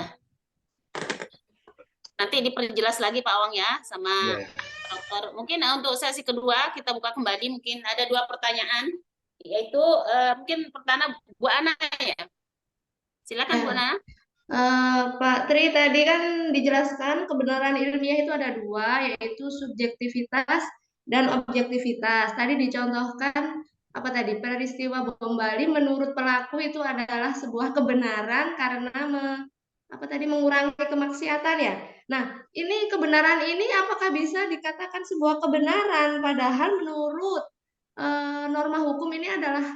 Nanti diperjelas lagi Pak Awang ya sama Dokter. Mungkin untuk sesi kedua kita buka kembali. Mungkin ada 2 pertanyaan, yaitu mungkin pertama Bu Ana ya. Silakan Bu Ana. Pak Tri tadi kan dijelaskan kebenaran ilmiah itu ada 2, yaitu subjektivitas dan objektivitas. Tadi dicontohkan apa tadi, peristiwa bom Bali menurut pelaku itu adalah sebuah kebenaran karena mengurangi kemaksiatan ya. Nah, ini kebenaran ini apakah bisa dikatakan sebuah kebenaran, padahal menurut norma hukum ini adalah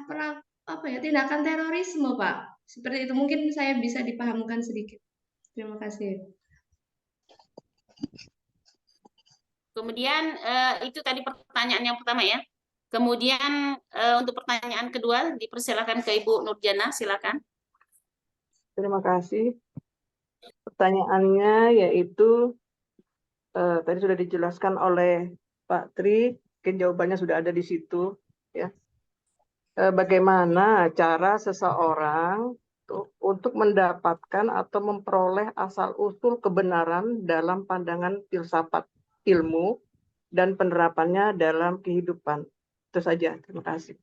tindakan terorisme, Pak. Seperti itu, mungkin saya bisa dipahamkan sedikit. Terima kasih. Kemudian itu tadi pertanyaan yang pertama ya. Kemudian untuk pertanyaan kedua dipersilakan ke Ibu Nurjana, silakan. Terima kasih. Pertanyaannya yaitu tadi sudah dijelaskan oleh Pak Tri, mungkin jawabannya sudah ada di situ ya. Bagaimana cara seseorang untuk mendapatkan atau memperoleh asal-usul kebenaran dalam pandangan filsafat ilmu dan penerapannya dalam kehidupan. Itu saja, terima kasih.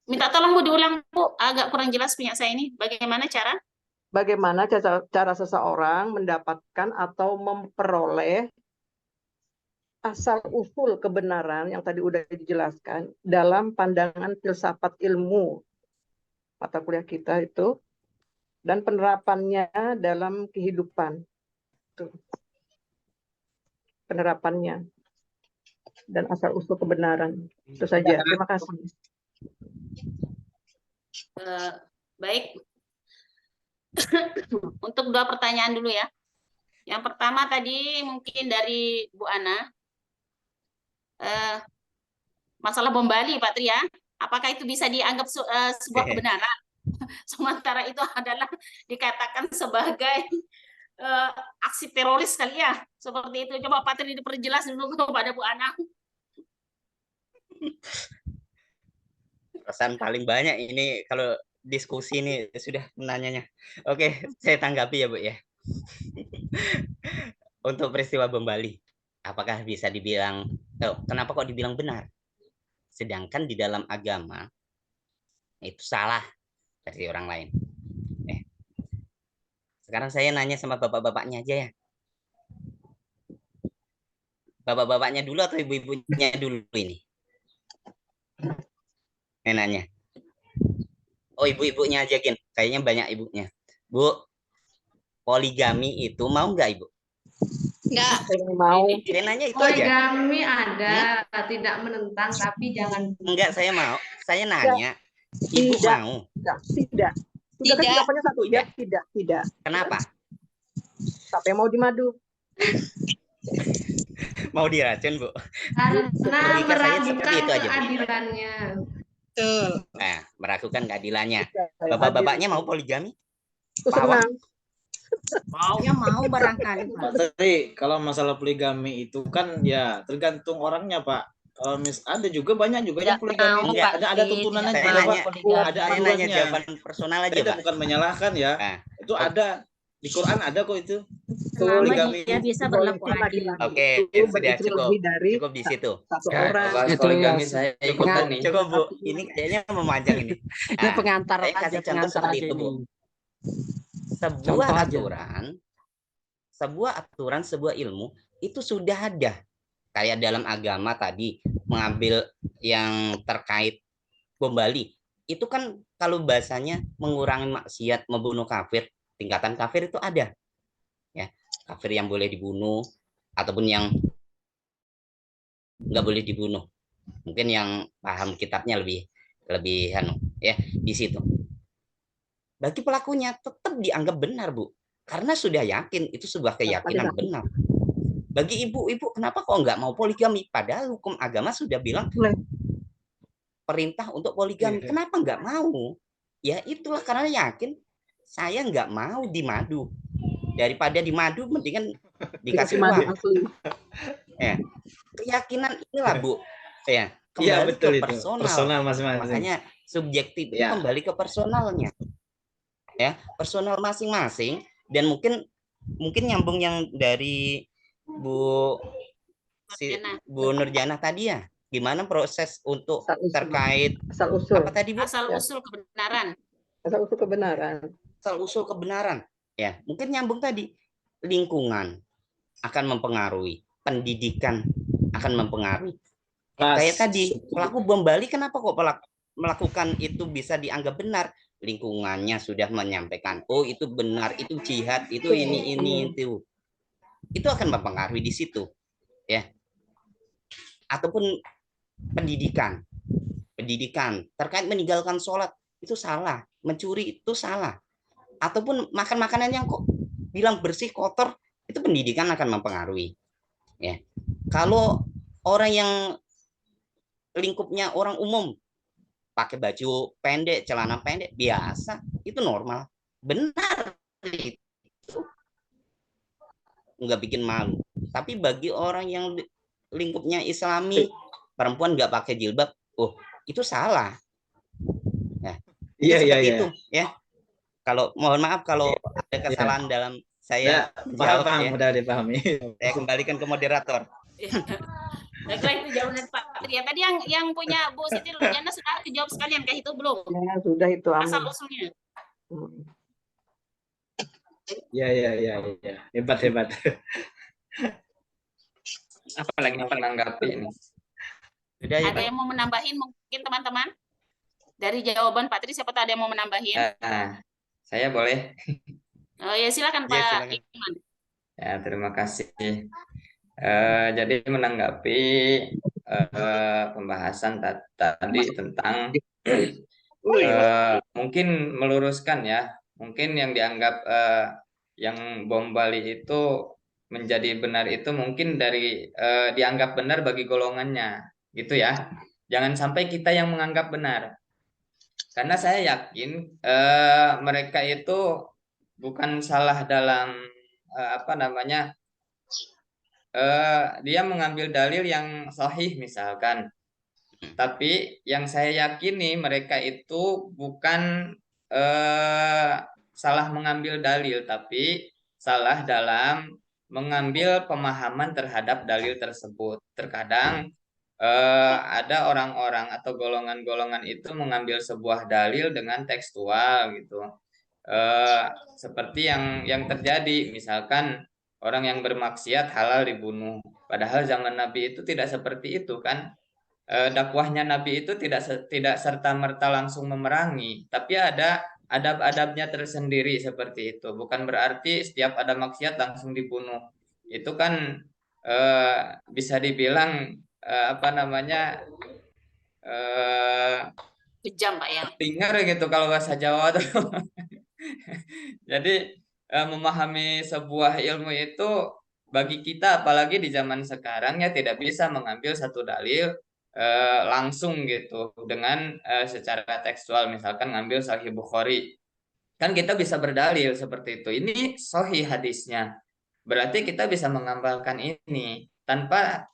Minta tolong Bu diulang Bu, agak kurang jelas punya saya ini. Bagaimana cara? Bagaimana cara seseorang mendapatkan atau memperoleh asal-usul kebenaran yang tadi udah dijelaskan dalam pandangan filsafat ilmu mata kuliah kita itu dan penerapannya dalam kehidupan. Tuh. Penerapannya dan asal-usul kebenaran. Itu saja. Terima kasih. Baik. Untuk 2 pertanyaan dulu ya. Yang pertama tadi mungkin dari Bu Ana. Masalah bom Bali, Pak Tri ya. Apakah itu bisa dianggap sebuah kebenaran? Sementara itu adalah dikatakan sebagai aksi teroris kali ya. Seperti itu. Coba Pak Tri diperjelas dulu kepada Bu Ana. Pesan paling banyak ini kalau diskusi ini sudah menanyanya. Oke, saya tanggapi ya Bu ya. Untuk peristiwa bom Bali, apakah bisa dibilang, kenapa kok dibilang benar? Sedangkan di dalam agama itu salah dari orang lain. Sekarang saya nanya sama bapak-bapaknya aja ya. Bapak-bapaknya dulu atau ibu-ibunya dulu ini? Nanya. Oh, ibu-ibunya aja, Gin. Kayaknya banyak ibunya. Bu, poligami itu mau nggak, Ibu? Enggak. Mau. Saya nanya itu Poligami aja. ada, tidak menentang, tapi jangan. Enggak, saya mau. Saya nanya, Ibu mau? Tidak. Sudah kan jawabannya satu, ya? Tidak. Kenapa? Sampai mau dimadu. Mau diracun, Bu? Karena meragukan itu aja, keadilannya. Betul. Nah, meragukan keadilannya. Bapak-bapaknya mau poligami? Senang. Maunya mau barangkali. Tapi kalau masalah poligami itu kan ya tergantung orangnya, Pak. Ada juga banyak juga yang poligami. Ada tuntunannya juga, Pak. Ada aturannya. Jawaban personal aja, Kita Pak. bukan menyalahkan ya. Itu ada. Di Quran ada kok itu. Selama Poligami. dia bisa berlaku Laki-laki adil. Oke, itu sudah beristri cukup. lebih dari Cukup di situ. satu Ya, orang. bahas Itu poligami Mas. saya Cukup, ikutan Bu. nih. Cukup, Bu. Ini kayaknya memanjang ini. Dia Nah, pengantar saya aja, kasih contoh pengantar seperti aja itu, Bu. ini. Sebuah Contoh aja. aturan, sebuah ilmu itu sudah ada. Kayak dalam agama tadi, mengambil yang terkait bom Bali. Itu kan kalau bahasanya mengurangi maksiat, membunuh kafir, tingkatan kafir itu ada. Ya, kafir yang boleh dibunuh ataupun yang nggak boleh dibunuh. Mungkin yang paham kitabnya lebih ya di situ. Bagi pelakunya tetap dianggap benar, Bu, karena sudah yakin itu sebuah keyakinan benar. Bagi ibu-ibu, kenapa kok nggak mau poligami? Padahal hukum agama sudah bilang perintah untuk poligami. Kenapa nggak mau? Ya itulah karena yakin saya nggak mau dimadu. Daripada dimadu, mendingan dikasih uang. Ya, keyakinan inilah, Bu. Ya, kembali betul ke itu. Personal masing-masing. Makanya subjektif itu kembali ke personalnya. Ya, personal masing-masing. Dan mungkin nyambung yang dari Bu Nurjana tadi ya. Gimana proses untuk terkait asal usul. Apa tadi, Bu? Asal usul kebenaran. Asal usul kebenaran. Asal usul kebenaran. Ya, mungkin nyambung tadi. Lingkungan akan mempengaruhi, pendidikan akan mempengaruhi. Kayak tadi, pelaku bom Bali kenapa kok melakukan itu bisa dianggap benar? Lingkungannya sudah menyampaikan, oh itu benar, itu jihad, itu ini itu. Itu akan mempengaruhi di situ. Ya. Ataupun pendidikan terkait meninggalkan sholat itu salah, mencuri itu salah, ataupun makan makanan yang kok bilang bersih kotor, itu pendidikan akan mempengaruhi. Ya, kalau orang yang lingkupnya orang umum pakai baju pendek, celana pendek biasa, itu normal, benar, itu nggak bikin malu. Tapi bagi orang yang lingkupnya Islami, perempuan nggak pakai jilbab, oh itu salah. Nah, itu ya. Kalau mohon maaf kalau ada kesalahan dalam saya menjawab, paham, mudah dipahami. Saya kembalikan ke moderator. Baiklah, itu jawaban dari Pak Tri. Ya, tadi yang punya Bu Siti Nurjana sudah dijawab sekalian, kayak itu belum? Ya, sudah itu. Asal usulnya. Ya. Hebat. Apa lagi menanggapi ini? Ada yang mau menambahin mungkin teman-teman? Dari jawaban Pak Tri, siapa tahu ada yang mau menambahin? Saya boleh. Oh ya, silakan Pak Iman. Ya, terima kasih. Jadi menanggapi pembahasan tadi tentang mungkin meluruskan ya, mungkin yang dianggap yang bom Bali itu menjadi benar itu mungkin dari dianggap benar bagi golongannya, gitu ya. Jangan sampai kita yang menganggap benar, karena saya yakin mereka itu bukan salah dalam dia mengambil dalil yang sahih misalkan, tapi yang saya yakini mereka itu bukan salah mengambil dalil, tapi salah dalam mengambil pemahaman terhadap dalil tersebut. Terkadang ada orang-orang atau golongan-golongan itu mengambil sebuah dalil dengan tekstual gitu, seperti yang terjadi misalkan orang yang bermaksiat halal dibunuh. Padahal zaman Nabi itu tidak seperti itu kan. Dakwahnya Nabi itu tidak serta-merta langsung memerangi, tapi ada adab-adabnya tersendiri seperti itu. Bukan berarti setiap ada maksiat langsung dibunuh. Itu kan bisa dibilang kejam, Pak ya. Dengar gitu kalau bahasa Jawa tuh. Jadi memahami sebuah ilmu itu bagi kita, apalagi di zaman sekarang ya, tidak bisa mengambil satu dalil langsung gitu dengan secara tekstual. Misalkan ngambil Sahih Bukhari, kan kita bisa berdalil seperti itu. Ini sahih hadisnya, berarti kita bisa mengamalkan ini tanpa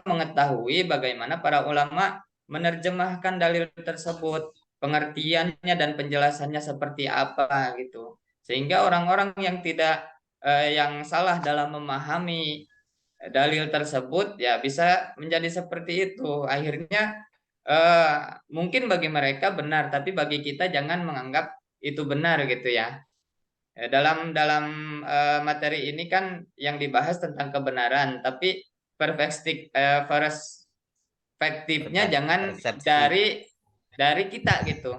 mengetahui bagaimana para ulama menerjemahkan dalil tersebut, pengertiannya dan penjelasannya seperti apa gitu. Sehingga orang-orang yang tidak yang salah dalam memahami dalil tersebut ya bisa menjadi seperti itu. Akhirnya mungkin bagi mereka benar, tapi bagi kita jangan menganggap itu benar gitu ya. Dalam dalam materi ini kan yang dibahas tentang kebenaran, tapi perspektifnya jangan Persepsi. dari kita gitu.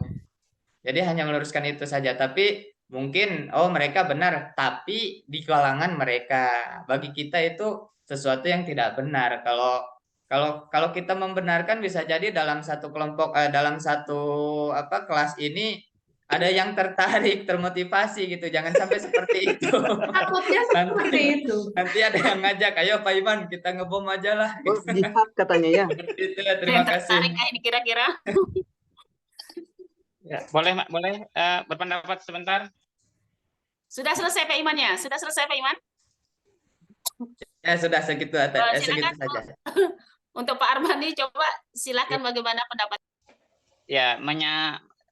Jadi hanya meluruskan itu saja. Tapi mungkin mereka benar, tapi di kalangan mereka. Bagi kita itu sesuatu yang tidak benar. Kalau kita membenarkan bisa jadi dalam satu kelompok dalam satu kelas ini ada yang tertarik, termotivasi gitu. Jangan sampai seperti itu. Takutnya seperti itu. Nanti ada yang ngajak, ayo Pak Iman kita ngebom aja lah. Oh, jihad katanya ya. Itu ya, terima kasih. Tertarik ini kira-kira. Ya, boleh berpendapat sebentar. Sudah selesai Pak Iman ya? Sudah selesai Pak Iman? Ya sudah segitu segitu Silakan saja. untuk Pak Armandi, coba silakan bagaimana pendapat. Ya,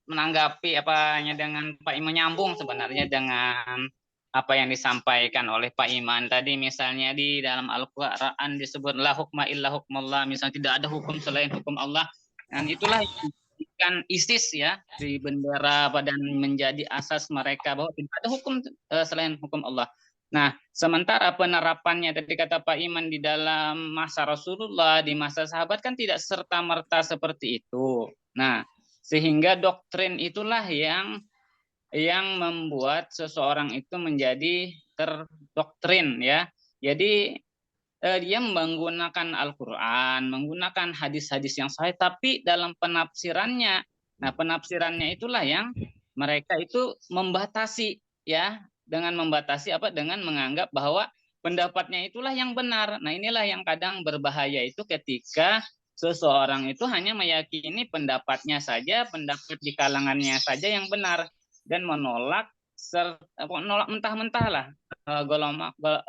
menanggapi apanya dengan Pak Iman, nyambung sebenarnya dengan apa yang disampaikan oleh Pak Iman tadi. Misalnya di dalam Al-Quran disebut la hukma illa hukmullah, misalnya tidak ada hukum selain hukum Allah, dan itulah kan ISIS ya di bendera dan menjadi asas mereka bahwa tidak ada hukum selain hukum Allah. Nah, sementara penerapannya tadi kata Pak Iman di dalam masa Rasulullah, di masa sahabat kan tidak serta-merta seperti itu. Nah, sehingga doktrin itulah yang membuat seseorang itu menjadi terdoktrin ya. Jadi dia menggunakan Al-Quran, menggunakan hadis-hadis yang sahih, tapi dalam penafsirannya, nah penafsirannya itulah yang mereka itu membatasi ya, dengan membatasi dengan menganggap bahwa pendapatnya itulah yang benar. Nah inilah yang kadang berbahaya itu ketika seseorang itu hanya meyakini pendapatnya saja, pendapat di kalangannya saja yang benar, dan menolak mentah-mentah lah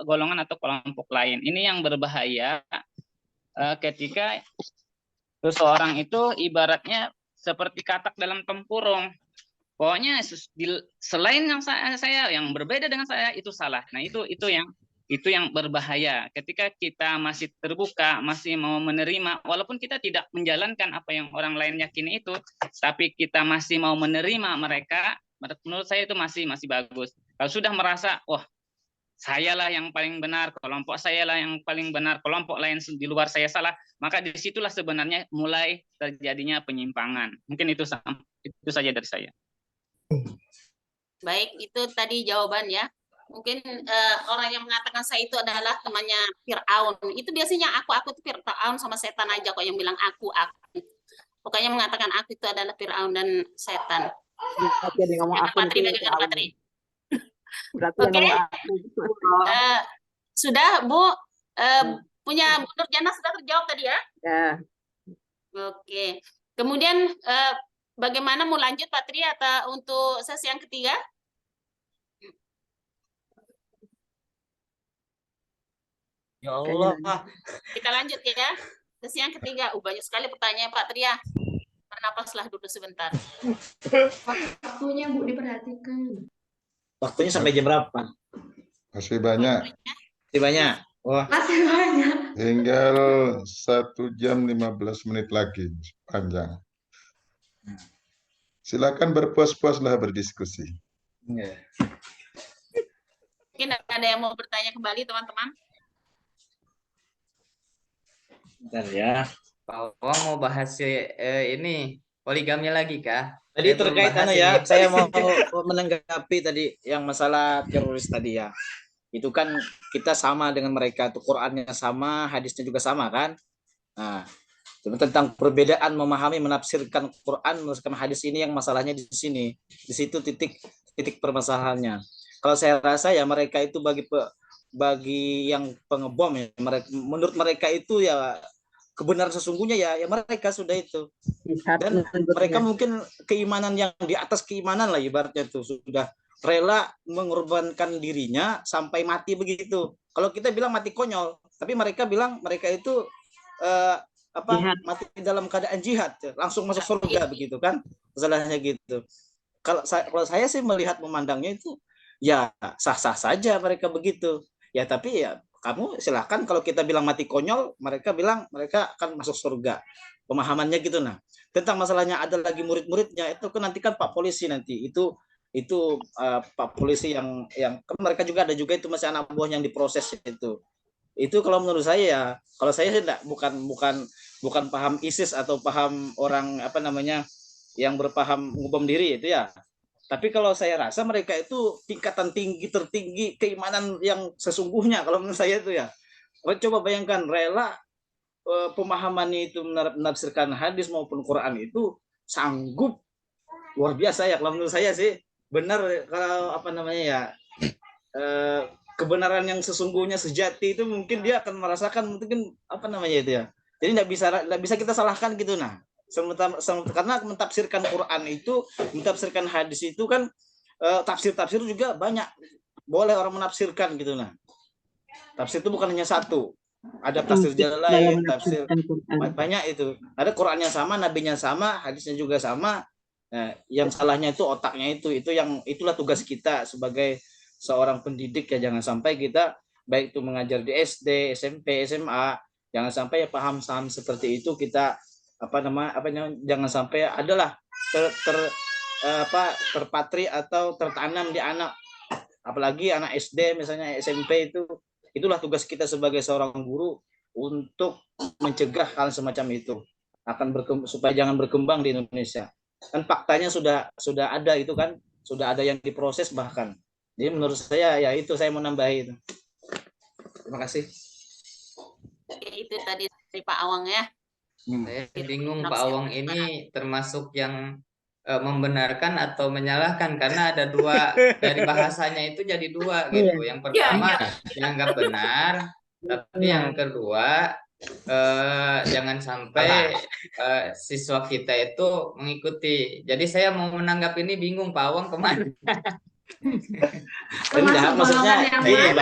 golongan atau kelompok lain. Ini yang berbahaya ketika seseorang itu ibaratnya seperti katak dalam tempurung. Pokoknya selain yang saya yang berbeda dengan saya itu salah. Nah itu yang berbahaya ketika kita masih terbuka, masih mau menerima, walaupun kita tidak menjalankan apa yang orang lain yakini itu, tapi kita masih mau menerima mereka. Menurut saya itu masih bagus. Kalau sudah merasa, wah, sayalah yang paling benar, kelompok saya lah yang paling benar, kelompok lain di luar saya salah, maka disitulah sebenarnya mulai terjadinya penyimpangan. Mungkin itu saja dari saya. Baik, itu tadi jawaban ya. Mungkin orang yang mengatakan saya itu adalah temannya Fir'aun. Itu biasanya aku itu Fir'aun sama setan aja kok yang bilang aku. Pokoknya mengatakan aku itu adalah Fir'aun dan setan. Berarti ada yang ngomong aku. Patri, bagaimana Patri? Berarti Oke. yang ngomong aku. Sudah Bu, punya Bu Nurjana sudah terjawab tadi ya? Ya. Oke. Kemudian bagaimana mau lanjut Patri atau untuk sesi yang ketiga? Ya Allah. Kita lanjut ya. Sesi yang ketiga. Banyak sekali pertanyaan Pak Tria. Bernapaslah dulu sebentar. Waktunya Bu diperhatikan. Waktunya sampai jam berapa? Masih banyak. Masih banyak. Wah. Masih banyak. Tinggal 1 jam 15 menit lagi. Panjang. Silakan berpuas-puaslah berdiskusi. Mungkin ada yang mau bertanya kembali teman-teman? Bentar ya. Pak Wong mau bahas ini poligami lagi kah? Tadi Saya belum terkait bahas ya, ini. saya mau menanggapi tadi yang masalah teroris tadi ya. Itu kan kita sama dengan mereka, itu Qur'annya sama, hadisnya juga sama kan. Nah, tentang perbedaan memahami, menafsirkan Quran, menafsirkan hadis ini yang masalahnya di sini. Di situ titik permasalahannya. Kalau saya rasa ya mereka itu bagi yang pengebom ya, menurut mereka itu ya kebenaran sesungguhnya ya mereka sudah itu. Dan mereka mungkin keimanan yang di atas keimanan lah ibaratnya tuh, sudah rela mengorbankan dirinya sampai mati begitu. Kalau kita bilang mati konyol, tapi mereka bilang mereka itu mati dalam keadaan jihad, langsung masuk surga begitu kan, masalahnya gitu. Kalau saya sih melihat memandangnya itu ya sah-sah saja mereka begitu. Ya tapi ya kamu silahkan, kalau kita bilang mati konyol, mereka bilang mereka akan masuk surga. Pemahamannya gitu. Nah, tentang masalahnya ada lagi murid-muridnya itu kan nanti kan Pak Polisi nanti itu Pak Polisi yang kan mereka juga ada juga itu masih anak buah yang diproses itu. Itu kalau menurut saya ya, kalau saya sih bukan paham ISIS atau paham orang apa namanya yang berpaham bom diri itu ya. Tapi kalau saya rasa mereka itu tingkatan tertinggi keimanan yang sesungguhnya kalau menurut saya itu ya. Coba bayangkan rela pemahamannya itu menafsirkan hadis maupun Quran itu sanggup, luar biasa ya kalau menurut saya sih. Benar kalau apa namanya ya, kebenaran yang sesungguhnya sejati itu mungkin dia akan merasakan mungkin apa namanya itu ya. Jadi nggak bisa kita salahkan gitu. Nah, karena mentafsirkan Quran itu, mentafsirkan hadis itu kan tafsir-tafsir juga banyak, boleh orang menafsirkan gitu. Nah, tafsir itu bukan hanya satu, ada tafsir jalan lain, tafsir banyak itu. Ada Qurannya sama, nabinya sama, hadisnya juga sama. Nah, yang salahnya itu otaknya itulah tugas kita sebagai seorang pendidik ya. Jangan sampai kita baik itu mengajar di SD, SMP, SMA, jangan sampai ya paham-paham seperti itu kita jangan sampai adalah terpatri atau tertanam di anak, apalagi anak SD misalnya, SMP itulah tugas kita sebagai seorang guru untuk mencegah hal semacam itu supaya jangan berkembang di Indonesia. Kan faktanya sudah ada itu kan, sudah ada yang diproses bahkan. Jadi menurut saya ya itu saya mau nambahin itu. Terima kasih. Itu tadi dari Pak Awang ya. Saya bingung Pak Awang ini termasuk yang membenarkan atau menyalahkan, karena ada dua dari bahasanya itu jadi dua gitu. Yang pertama dianggap benar, tapi yang kedua jangan sampai siswa kita itu mengikuti. Jadi saya mau menanggapi ini bingung Pak Awang kemana. Enggak, maksudnya gini,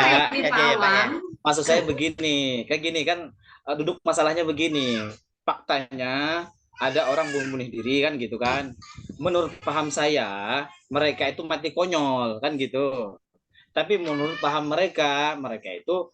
Pak. Maksud saya begini, kayak gini kan, duduk masalahnya begini. Faktanya ada orang bunuh diri kan gitu kan. Menurut paham saya mereka itu mati konyol kan gitu. Tapi menurut paham mereka itu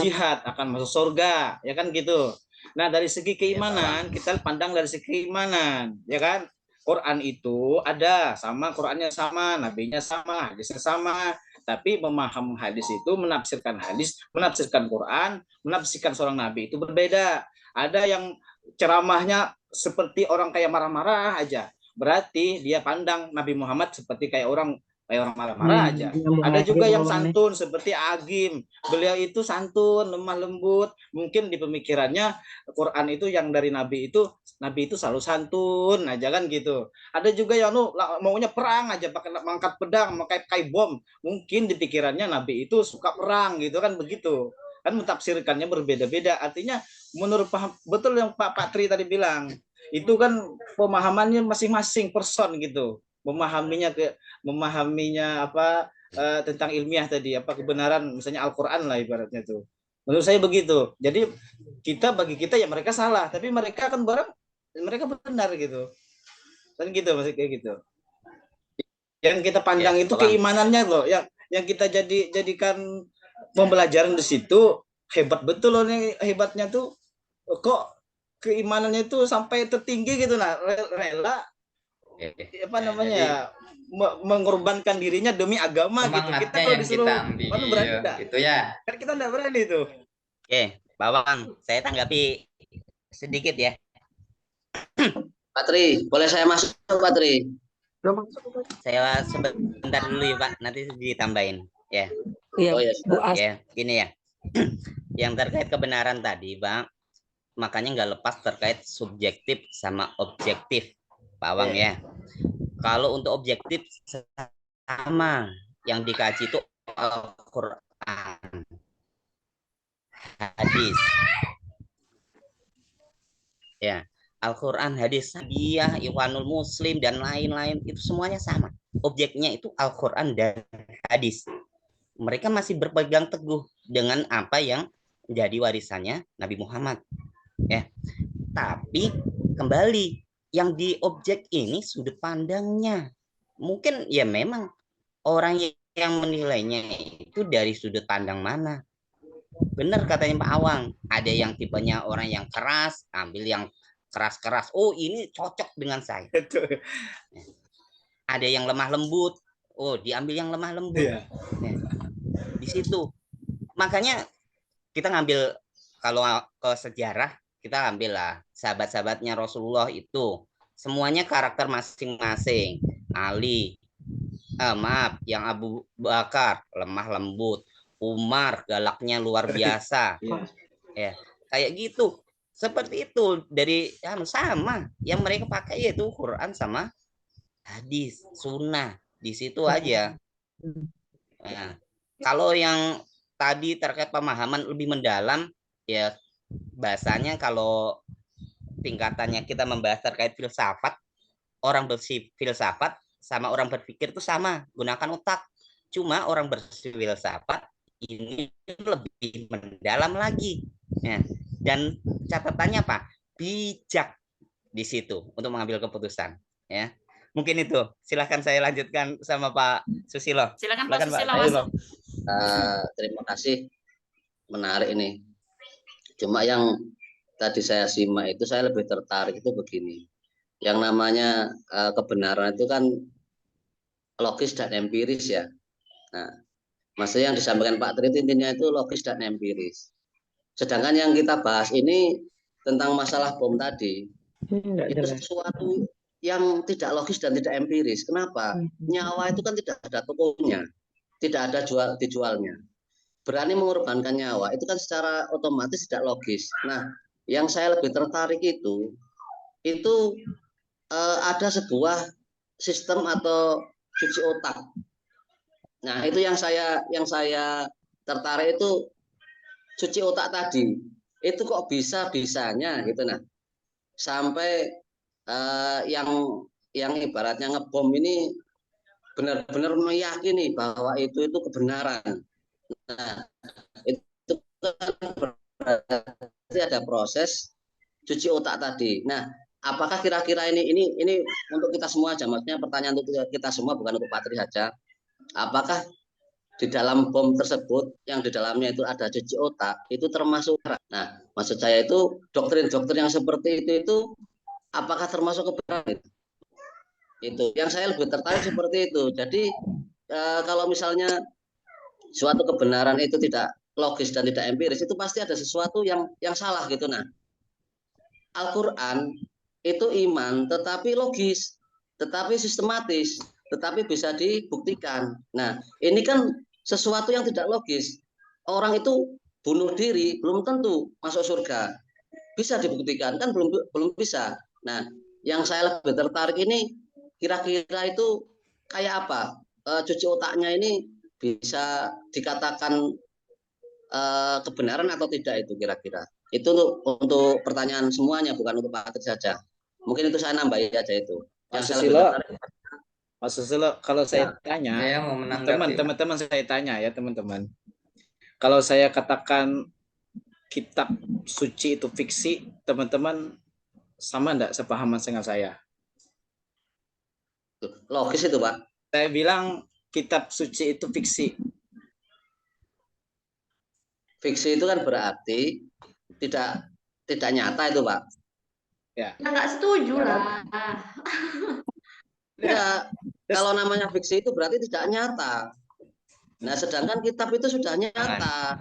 jihad akan masuk surga ya kan gitu. Nah dari segi keimanan kita pandang dari segi keimanan ya kan. Quran itu ada sama, Qurannya sama, nabinya sama, hadisnya sama. Tapi memaham hadis itu, menafsirkan hadis, menafsirkan Quran, menafsirkan seorang nabi itu berbeda. Ada yang ceramahnya seperti orang kayak marah-marah aja, berarti dia pandang Nabi Muhammad seperti kayak orang marah-marah aja. Ada juga yang santun seperti Agim, beliau itu santun, lemah lembut. Mungkin di pemikirannya Quran itu yang dari Nabi itu selalu santun aja kan gitu. Ada juga yang maunya perang aja, pakai mangkat pedang, pakai bom. Mungkin di pikirannya Nabi itu suka perang gitu kan begitu. Kan mentafsirkannya berbeda-beda. Artinya menurut paham betul yang Pak Tri tadi bilang, itu kan pemahamannya masing-masing person gitu. Memahaminya tentang ilmiah tadi, kebenaran misalnya Al-Qur'an lah ibaratnya tuh. Menurut saya begitu. Jadi bagi kita ya mereka salah, tapi mereka kan mereka benar gitu. Dan gitu maksudnya kayak gitu. Yang kita pandang itu keimanannya loh, yang kita jadikan pembelajaran di situ. Hebat betul loh nih, hebatnya tuh kok keimanannya itu sampai tertinggi gitu. Nah, rela mengorbankan dirinya demi agama gitu. Kita kalau disuruh berani enggak? Gitu ya. Kan kita enggak berani tuh. Oke, Bawang, saya tanggapi sedikit ya. Pak Tri, boleh saya masuk Pak Tri? Saya sebentar dulu ya Pak, nanti ditambahin ya. Iya. Oh, ya, gini ya. Yang terkait kebenaran tadi, Bang, makanya nggak lepas terkait subjektif sama objektif, Pak Awang ya. Kalau untuk objektif sama, yang dikaji itu Al-Quran, hadis, ya. Al-Quran, hadis, Sabiah, Ikhwanul Muslim, dan lain-lain, itu semuanya sama. Objeknya itu Al-Quran dan hadis. Mereka masih berpegang teguh dengan apa yang menjadi warisannya Nabi Muhammad. Ya. Tapi kembali, yang di objek ini sudut pandangnya. Mungkin ya memang orang yang menilainya itu dari sudut pandang mana. Benar katanya Pak Awang, ada yang tipenya orang yang keras, ambil yang keras-keras. Oh, ini cocok dengan saya. Ada yang lemah lembut. Oh, diambil yang lemah lembut. Iya. Di situ. Makanya kita ngambil, kalau ke sejarah, kita ambil lah sahabat-sahabatnya Rasulullah itu. Semuanya karakter masing-masing. Ali, maaf, yang Abu Bakar lemah lembut, Umar galaknya luar biasa, ya kayak gitu. Seperti itu dari sama yang mereka pakai yaitu Quran sama hadis, sunnah di situ aja. Nah, kalau yang tadi terkait pemahaman lebih mendalam, ya bahasanya kalau tingkatannya kita membahas terkait filsafat, orang berfilsafat sama orang berpikir itu sama, gunakan otak. Cuma orang berfilsafat ini lebih mendalam lagi. Ya. Dan catatannya Pak, bijak di situ untuk mengambil keputusan. Ya, mungkin itu. Silahkan saya lanjutkan sama Pak Susilo. Silakan Pak Susilo. Terima kasih, menarik ini. Cuma yang tadi saya simak itu saya lebih tertarik itu begini. Yang namanya kebenaran itu kan logis dan empiris ya. Nah, maksudnya yang disampaikan Pak Tri intinya itu logis dan empiris. Sedangkan yang kita bahas ini tentang masalah bom tadi, itu sesuatu yang tidak logis dan tidak empiris. Kenapa? Nyawa itu kan tidak ada tokonya, tidak ada dijualnya. Berani mengorbankan nyawa itu kan secara otomatis tidak logis. Nah, yang saya lebih tertarik itu ada sebuah sistem atau cuci otak. Nah, itu yang saya tertarik itu cuci otak tadi. Itu kok bisa-bisanya gitu nah. Sampai yang ibaratnya ngebom ini benar-benar meyakini bahwa itu kebenaran. Nah, itu kan berarti ada proses cuci otak tadi. Nah, apakah kira-kira ini untuk kita semua aja, maksudnya pertanyaan untuk kita semua, bukan untuk Pak Tri saja. Apakah di dalam bom tersebut yang di dalamnya itu ada cuci otak itu termasuk? Nah, maksud saya itu doktrin-doktrin yang seperti itu apakah termasuk kebenaran itu? Yang saya lebih tertarik seperti itu. Jadi kalau misalnya suatu kebenaran itu tidak logis dan tidak empiris, itu pasti ada sesuatu yang salah gitu. Nah, Al-Quran itu iman tetapi logis, tetapi sistematis, tetapi bisa dibuktikan. Nah, ini kan sesuatu yang tidak logis. Orang itu bunuh diri belum tentu masuk surga. Bisa dibuktikan kan belum bisa. Nah, yang saya lebih tertarik ini kira-kira itu kayak apa? Cuci otaknya ini bisa dikatakan kebenaran atau tidak itu kira-kira. Itu untuk pertanyaan semuanya, bukan untuk Pak Tri saja. Mungkin itu saya nambahin aja itu. Mas Susilo, kalau saya tanya, teman-teman saya tanya ya teman-teman. Kalau saya katakan kitab suci itu fiksi, teman-teman sama enggak sepahaman dengan saya? Logis itu Pak. Saya bilang kitab suci itu fiksi. Fiksi itu kan berarti tidak nyata itu Pak. Ya. Enggak setuju lah. Ya, kalau namanya fiksi itu berarti tidak nyata. Nah, sedangkan kitab itu sudah nyata.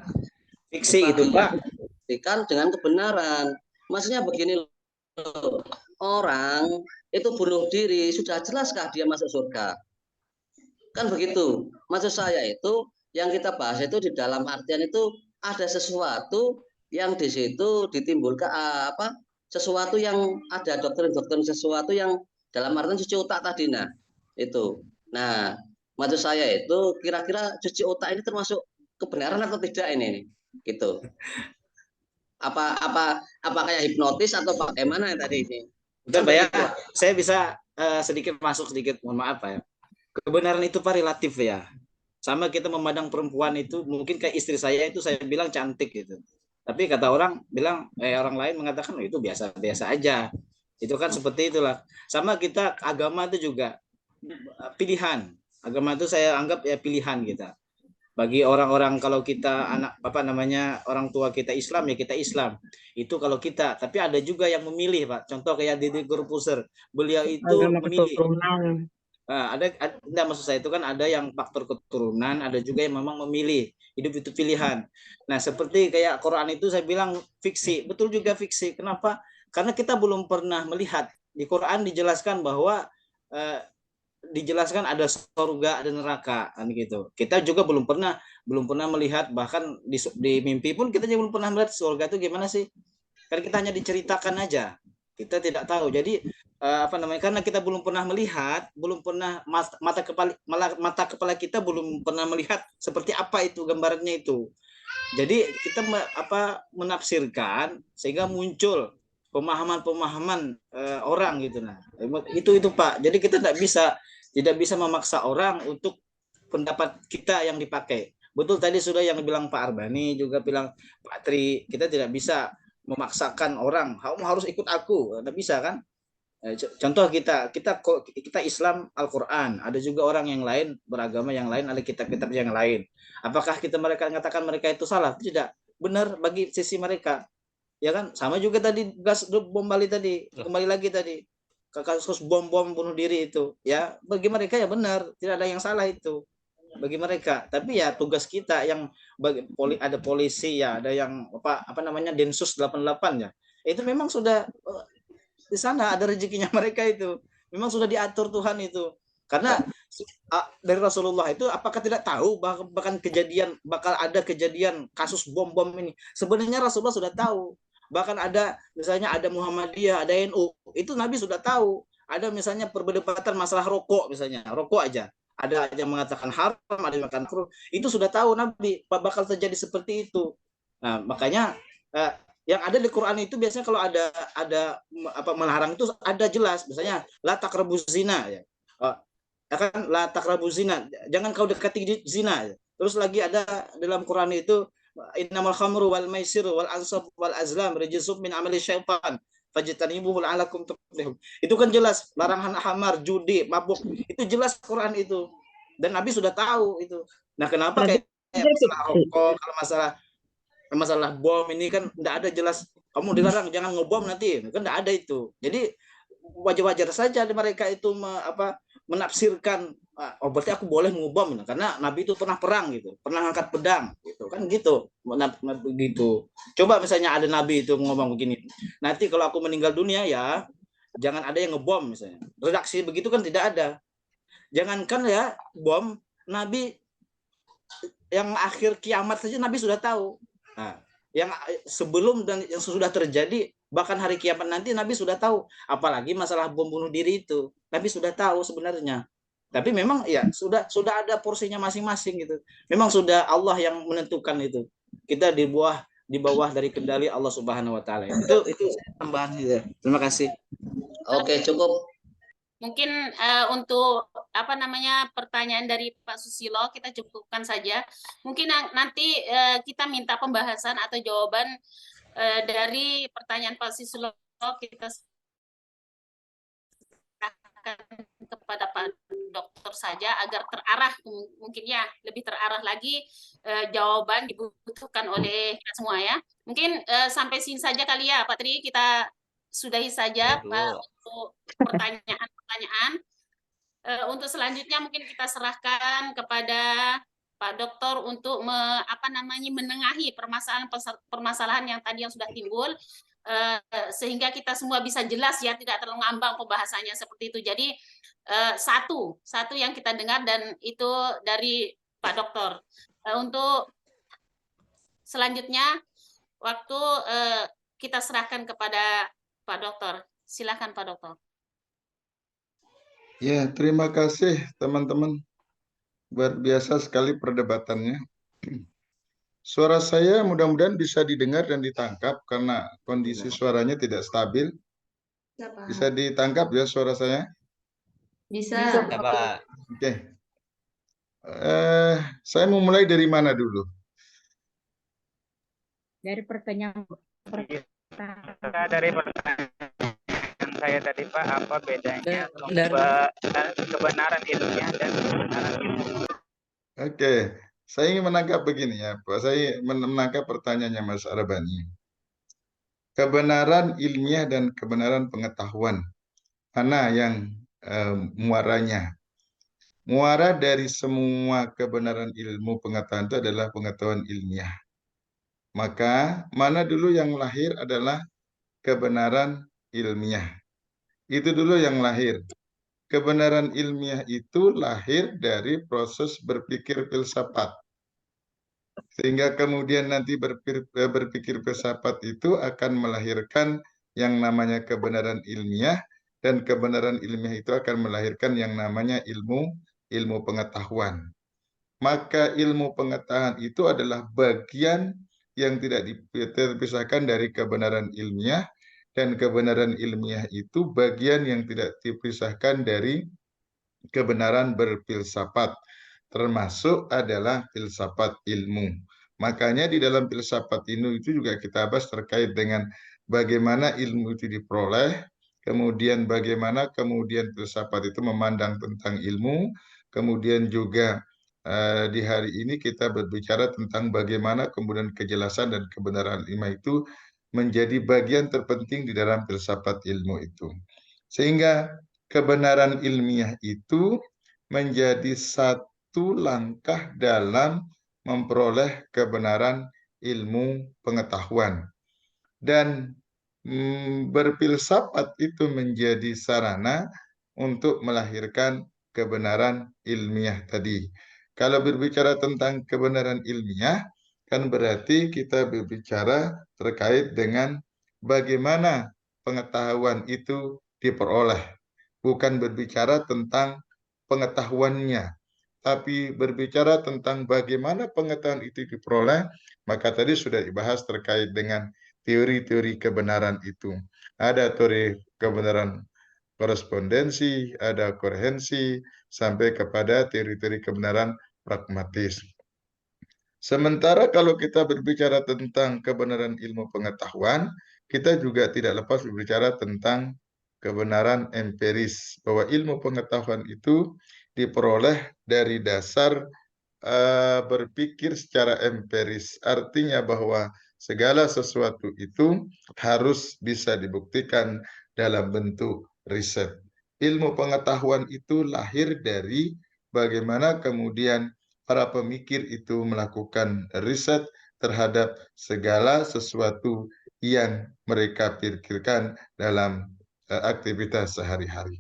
Fiksi itu Pak. Dibuktikan dengan kebenaran. Maksudnya begini loh, orang itu bunuh diri, sudah jelaskah dia masuk surga? Kan begitu. Maksud saya itu yang kita bahas itu di dalam artian itu ada sesuatu yang di situ ditimbulkan sesuatu yang ada doktrin-doktrin sesuatu yang dalam artian cuci otak tadi. Nah, itu. Nah, maksud saya itu kira-kira cuci otak ini termasuk kebenaran atau tidak ini gitu. Apa kayak hipnotis atau bagaimana tadi ini? Udah Pak ya, saya bisa sedikit masuk sedikit, mohon maaf Pak ya. Kebenaran itu Pak relatif ya. Sama kita memandang perempuan itu, mungkin kayak istri saya itu saya bilang cantik gitu. Tapi kata orang bilang, orang lain mengatakan itu biasa-biasa aja. Itu kan seperti itulah. Sama kita agama itu juga pilihan. Agama itu saya anggap ya pilihan kita. Bagi orang-orang kalau kita anak orang tua kita Islam ya kita Islam. Itu kalau kita, tapi ada juga yang memilih, Pak. Contoh kayak Deddy Corbuzier, beliau itu Agama memilih. keturunan. Nah, enggak, maksud saya itu kan ada yang faktor keturunan, ada juga yang memang memilih. Hidup itu pilihan. Nah, seperti kayak Quran itu saya bilang fiksi, betul juga fiksi. Kenapa? Karena kita belum pernah melihat di Quran dijelaskan bahwa dijelaskan ada surga dan neraka kan gitu. Kita juga belum pernah melihat, bahkan di mimpi pun kita juga belum pernah melihat surga itu gimana sih. Kan kita hanya diceritakan aja. Kita tidak tahu. Jadi karena kita belum pernah melihat, belum pernah mata kepala kita belum pernah melihat seperti apa itu gambarannya itu. Jadi kita menafsirkan sehingga muncul pemahaman orang gitu. Nah, itu Pak. Jadi kita tidak bisa memaksa orang untuk pendapat kita yang dipakai. Betul tadi sudah yang bilang Pak Arbani, juga bilang Pak Tri, kita tidak bisa memaksakan orang, kamu harus ikut aku, tidak bisa kan? Contoh kita Islam Al-Quran, ada juga orang yang lain beragama yang lain, ada kitab-kitab yang lain. Apakah mereka mengatakan mereka itu salah? Tidak, benar bagi sisi mereka. Ya kan, sama juga tadi gas bom Bali tadi, kembali lagi tadi kasus bom bunuh diri itu, ya bagi mereka ya benar, tidak ada yang salah itu bagi mereka. Tapi ya tugas kita yang ada polisi ya, ada yang Densus 88 ya, itu memang sudah di sana ada rezekinya mereka itu, memang sudah diatur Tuhan itu. Karena dari Rasulullah itu apakah tidak tahu bahkan bakal ada kejadian kasus bom ini? Sebenarnya Rasulullah sudah tahu. Bahkan ada misalnya ada Muhammadiyah, ada NU, itu Nabi sudah tahu. Ada misalnya perdebatan masalah rokok misalnya, rokok aja. Ada yang mengatakan haram, ada yang mengatakan makruh. Itu sudah tahu Nabi bakal terjadi seperti itu. Nah, makanya yang ada di Quran itu biasanya kalau ada melarang itu ada jelas, misalnya la taqrabuz zina ya. Kan la taqrabuz zina, jangan kau dekati zina. Terus lagi ada dalam Quran itu innamal khamru wal maisiru wal ansab wal azlam rijsum min amali syaitan fajtanibuhu la'allakum tuflihun. Itu kan jelas larangan khamar, judi, mabuk. Itu jelas Quran itu. Dan Nabi sudah tahu itu. Nah, kenapa kayak masalah rokok, kalau masalah bom ini kan enggak ada jelas kamu dilarang jangan ngebom nanti. Kan enggak ada itu. Jadi wajar-wajar saja mereka itu menafsirkan berarti aku boleh ngebom karena Nabi itu pernah perang gitu, pernah angkat pedang gitu kan gitu. Begitu. Coba misalnya ada Nabi itu ngomong begini, nanti kalau aku meninggal dunia ya jangan ada yang ngebom misalnya. Redaksi begitu kan tidak ada. Jangankan ya bom, Nabi yang akhir kiamat saja Nabi sudah tahu. Nah, yang sebelum dan yang sudah terjadi bahkan hari kiamat nanti Nabi sudah tahu, apalagi masalah bom bunuh diri itu Nabi sudah tahu sebenarnya. Tapi memang ya sudah ada porsinya masing-masing gitu. Memang sudah Allah yang menentukan itu. Kita di bawah dari kendali Allah Subhanahu wa taala. Itu tambahan gitu. Terima kasih. Oke, cukup. Mungkin untuk pertanyaan dari Pak Susilo kita cukupkan saja. Mungkin nanti kita minta pembahasan atau jawaban dari pertanyaan Pak Susilo kita kepada Pak Dokter saja agar terarah, mungkin ya lebih terarah lagi jawaban dibutuhkan oleh kita semua ya. Mungkin sampai sini saja kali ya Pak Tri, kita sudahi saja untuk pertanyaan-pertanyaan. Untuk selanjutnya mungkin kita serahkan kepada Pak Dokter untuk menengahi permasalahan yang tadi yang sudah timbul. Sehingga kita semua bisa jelas ya, tidak terlalu ngambang pembahasannya seperti itu. Jadi satu yang kita dengar dan itu dari Pak Dokter. Untuk selanjutnya waktu kita serahkan kepada Pak Dokter. Silakan Pak Dokter. Ya, terima kasih teman-teman. Luar biasa sekali perdebatannya. Suara saya mudah-mudahan bisa didengar dan ditangkap karena kondisi suaranya tidak stabil. Bisa ditangkap ya suara saya? Bisa. Pak. Oke. Saya mau mulai dari mana dulu? Dari pertanyaan dari pertanyaan saya tadi Pak, apa bedanya kebenaran ilmiah dan kebenaran ilmu? Oke, saya ingin menangkap begini ya, Pak. Saya menangkap pertanyaannya Mas Arbani. Kebenaran ilmiah dan kebenaran pengetahuan, mana yang muaranya? Muara dari semua kebenaran ilmu pengetahuan itu adalah pengetahuan ilmiah. Maka mana dulu yang lahir adalah kebenaran ilmiah. Itu dulu yang lahir. Kebenaran ilmiah itu lahir dari proses berpikir filsafat. Sehingga kemudian nanti berpikir filsafat itu akan melahirkan yang namanya kebenaran ilmiah, dan kebenaran ilmiah itu akan melahirkan yang namanya ilmu pengetahuan. Maka ilmu pengetahuan itu adalah bagian yang tidak terpisahkan dari kebenaran ilmiah, dan kebenaran ilmiah itu bagian yang tidak dipisahkan dari kebenaran berfilsafat, termasuk adalah filsafat ilmu. Makanya di dalam filsafat ilmu itu juga kita bahas terkait dengan bagaimana ilmu itu diperoleh, kemudian bagaimana kemudian filsafat itu memandang tentang ilmu, kemudian juga di hari ini kita berbicara tentang bagaimana kemudian kejelasan dan kebenaran ilmu itu menjadi bagian terpenting di dalam filsafat ilmu itu. Sehingga kebenaran ilmiah itu menjadi satu langkah dalam memperoleh kebenaran ilmu pengetahuan. Dan berfilsafat itu menjadi sarana untuk melahirkan kebenaran ilmiah tadi. Kalau berbicara tentang kebenaran ilmiah, kan berarti kita berbicara terkait dengan bagaimana pengetahuan itu diperoleh. Bukan berbicara tentang pengetahuannya, tapi berbicara tentang bagaimana pengetahuan itu diperoleh. Maka tadi sudah dibahas terkait dengan teori-teori kebenaran itu. Ada teori kebenaran korespondensi, ada koherensi, sampai kepada teori-teori kebenaran pragmatis. Sementara kalau kita berbicara tentang kebenaran ilmu pengetahuan, kita juga tidak lepas berbicara tentang kebenaran empiris, bahwa ilmu pengetahuan itu diperoleh dari dasar berpikir secara empiris. Artinya bahwa segala sesuatu itu harus bisa dibuktikan dalam bentuk riset. Ilmu pengetahuan itu lahir dari bagaimana kemudian para pemikir itu melakukan riset terhadap segala sesuatu yang mereka pikirkan dalam aktivitas sehari-hari.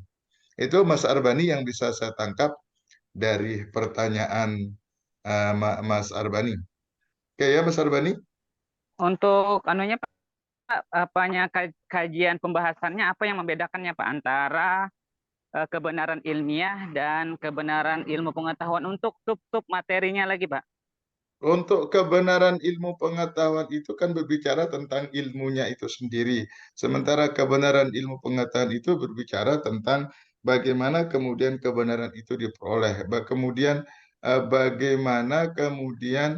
Itu Mas Arbani yang bisa saya tangkap dari pertanyaan Mas Arbani. Oke ya Mas Arbani? Untuk anunya Pak, apanya kajian pembahasannya apa yang membedakannya Pak antara kebenaran ilmiah dan kebenaran ilmu pengetahuan untuk sub-sub materinya lagi Pak? Untuk kebenaran ilmu pengetahuan itu kan berbicara tentang ilmunya itu sendiri. Sementara kebenaran ilmu pengetahuan itu berbicara tentang bagaimana kemudian kebenaran itu diperoleh. Kemudian bagaimana kemudian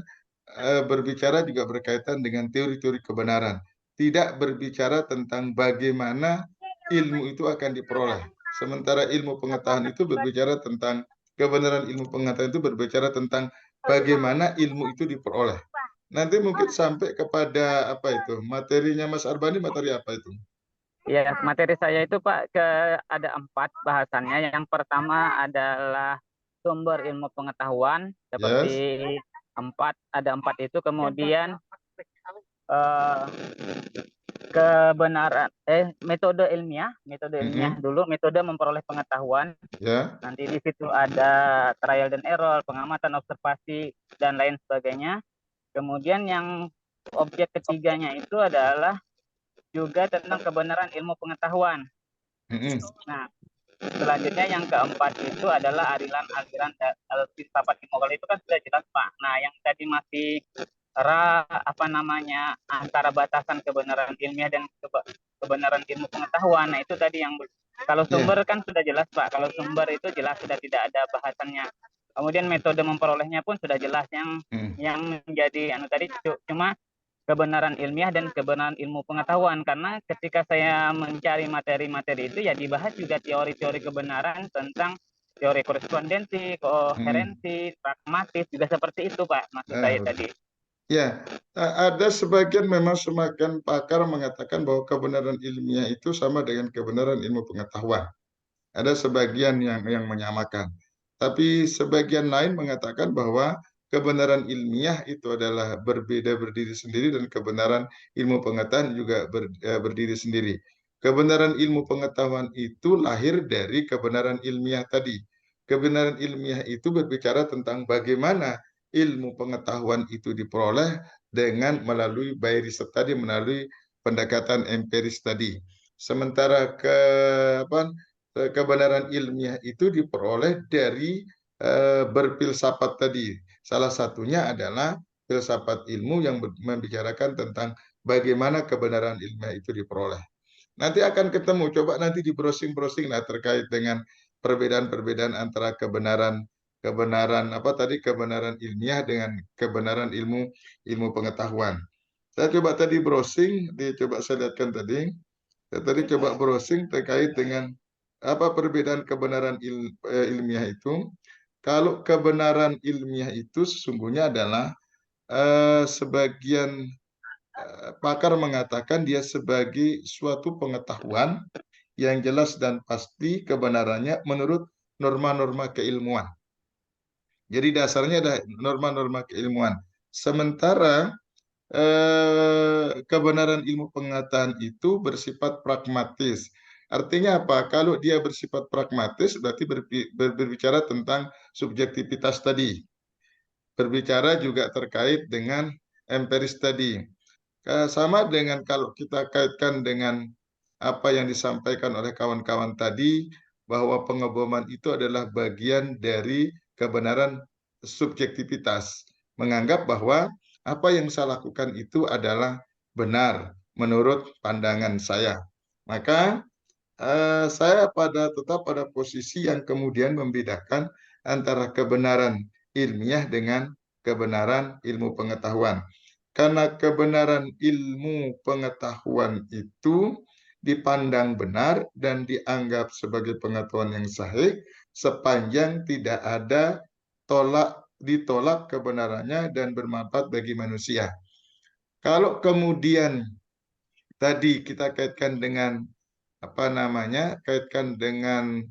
berbicara juga berkaitan dengan teori-teori kebenaran. Tidak berbicara tentang bagaimana ilmu itu akan diperoleh. Sementara ilmu pengetahuan itu berbicara tentang kebenaran ilmu pengetahuan itu berbicara tentang bagaimana ilmu itu diperoleh. Nanti mungkin sampai kepada apa itu materinya Mas Arbani, materi apa itu? Ya, materi saya itu Pak ada 4 bahasannya. Yang pertama adalah sumber ilmu pengetahuan seperti ada 4 itu. Kemudian kebenaran metode ilmiah dulu, metode memperoleh pengetahuan. Nanti di situ ada trial dan error, pengamatan, observasi dan lain sebagainya. Kemudian yang objek ketiganya itu adalah juga tentang kebenaran ilmu pengetahuan. Nah, selanjutnya yang keempat itu adalah aliran filsafat ilmu. Kalau itu kan sudah jelas Pak. Nah, yang tadi masih antara batasan kebenaran ilmiah dan kebenaran ilmu pengetahuan. Nah, itu tadi yang kalau sumber kan sudah jelas Pak. Kalau sumber itu jelas sudah tidak ada bahasannya. Kemudian metode memperolehnya pun sudah jelas yang menjadi tadi cuma kebenaran ilmiah dan kebenaran ilmu pengetahuan. Karena ketika saya mencari materi-materi itu ya dibahas juga teori-teori kebenaran tentang teori korespondensi, koherensi, pragmatis, juga seperti itu Pak maksud saya tadi. Ya, ada sebagian memang semakin pakar mengatakan bahwa kebenaran ilmiah itu sama dengan kebenaran ilmu pengetahuan. Ada sebagian yang menyamakan. Tapi sebagian lain mengatakan bahwa kebenaran ilmiah itu adalah berbeda berdiri sendiri dan kebenaran ilmu pengetahuan juga berdiri sendiri. Kebenaran ilmu pengetahuan itu lahir dari kebenaran ilmiah tadi. Kebenaran ilmiah itu berbicara tentang bagaimana ilmu pengetahuan itu diperoleh dengan melalui by research tadi, melalui pendekatan empiris tadi. Sementara kebenaran ilmiah itu diperoleh dari berfilsafat tadi. Salah satunya adalah filsafat ilmu yang membicarakan tentang bagaimana kebenaran ilmiah itu diperoleh. Nanti akan ketemu, coba nanti di browsing-browsing lah terkait dengan perbedaan-perbedaan antara kebenaran kebenaran ilmiah dengan kebenaran ilmu pengetahuan. Saya coba tadi browsing, coba saya lihatkan tadi. Saya tadi coba browsing terkait dengan apa perbedaan kebenaran ilmiah itu. Kalau kebenaran ilmiah itu sesungguhnya adalah sebagian pakar mengatakan dia sebagai suatu pengetahuan yang jelas dan pasti kebenarannya menurut norma-norma keilmuan. Jadi dasarnya ada norma-norma keilmuan. Sementara kebenaran ilmu pengetahuan itu bersifat pragmatis. Artinya apa? Kalau dia bersifat pragmatis berarti berbicara tentang subjektivitas tadi. Berbicara juga terkait dengan empiris tadi. Sama dengan kalau kita kaitkan dengan apa yang disampaikan oleh kawan-kawan tadi, bahwa pengeboman itu adalah bagian dari kebenaran subjektivitas. Menganggap bahwa apa yang saya lakukan itu adalah benar menurut pandangan saya. Maka saya tetap pada posisi yang kemudian membedakan antara kebenaran ilmiah dengan kebenaran ilmu pengetahuan. Karena kebenaran ilmu pengetahuan itu dipandang benar dan dianggap sebagai pengetahuan yang sahih sepanjang tidak ada ditolak kebenarannya dan bermanfaat bagi manusia. Kalau kemudian tadi kita kaitkan dengan kaitkan dengan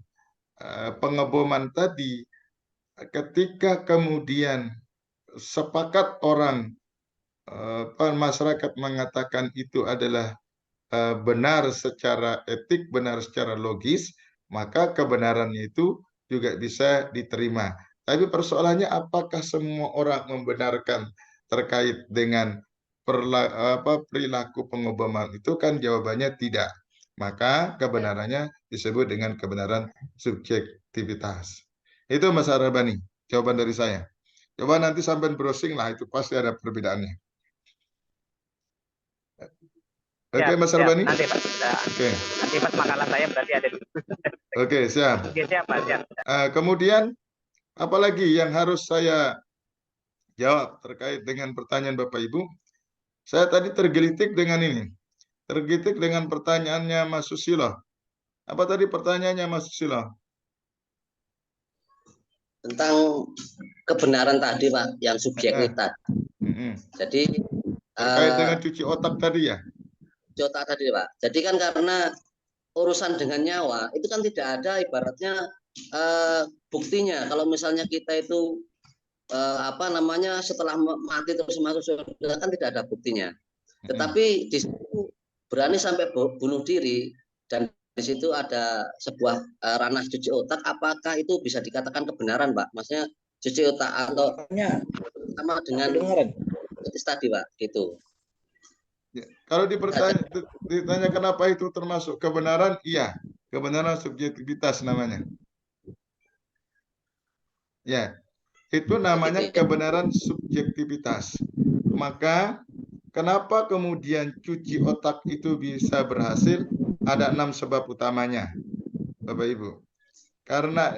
pengeboman tadi, ketika kemudian sepakat orang masyarakat mengatakan itu adalah benar secara etik, benar secara logis, maka kebenarannya itu juga bisa diterima. Tapi persoalannya apakah semua orang membenarkan terkait dengan perilaku pengeboman itu, kan jawabannya tidak. Maka kebenarannya disebut dengan kebenaran subjektivitas. Itu Mas Arabani, jawaban dari saya. Coba nanti sampai browsing lah, itu pasti ada perbedaannya. Oke, Mas Arbani? Nanti Pak. Nanti pas makalah saya berarti ada. Oke, siap. Oke, siap Pak. Siap. Kemudian, apalagi yang harus saya jawab terkait dengan pertanyaan Bapak Ibu? Saya tadi tergelitik dengan ini. Tergelitik dengan pertanyaannya Mas Susilo. Apa tadi pertanyaannya Mas Susilo? Tentang kebenaran tadi Pak, yang subjektif tadi. Jadi terkait dengan cuci otak tadi ya? Cuci otak tadi Pak. Jadi kan karena urusan dengan nyawa itu kan tidak ada ibaratnya buktinya. Kalau misalnya kita itu setelah mati terus masuk surga kan tidak ada buktinya. Tetapi di situ berani sampai bunuh diri dan di situ ada sebuah ranah cuci otak, apakah itu bisa dikatakan kebenaran Pak? Maksudnya cuci otak atau sama dengan tadi Pak gitu. Ya, kalau ditanya kenapa itu termasuk kebenaran, iya, kebenaran subjektivitas namanya. Ya, itu namanya kebenaran subjektivitas. Maka kenapa kemudian cuci otak itu bisa berhasil? Ada 6 sebab utamanya, Bapak Ibu. Karena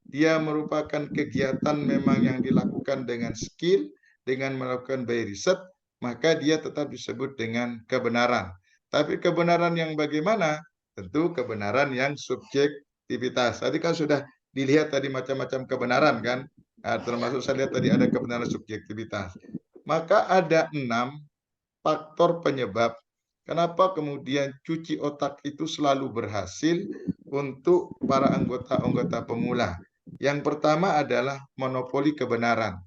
dia merupakan kegiatan memang yang dilakukan dengan skill, dengan melakukan by riset, maka dia tetap disebut dengan kebenaran. Tapi kebenaran yang bagaimana? Tentu kebenaran yang subjektivitas. Tadi kan sudah dilihat tadi macam-macam kebenaran kan? Termasuk saya lihat tadi ada kebenaran subjektivitas. Maka ada 6 faktor penyebab kenapa kemudian cuci otak itu selalu berhasil untuk para anggota-anggota pemula. Yang pertama adalah monopoli kebenaran.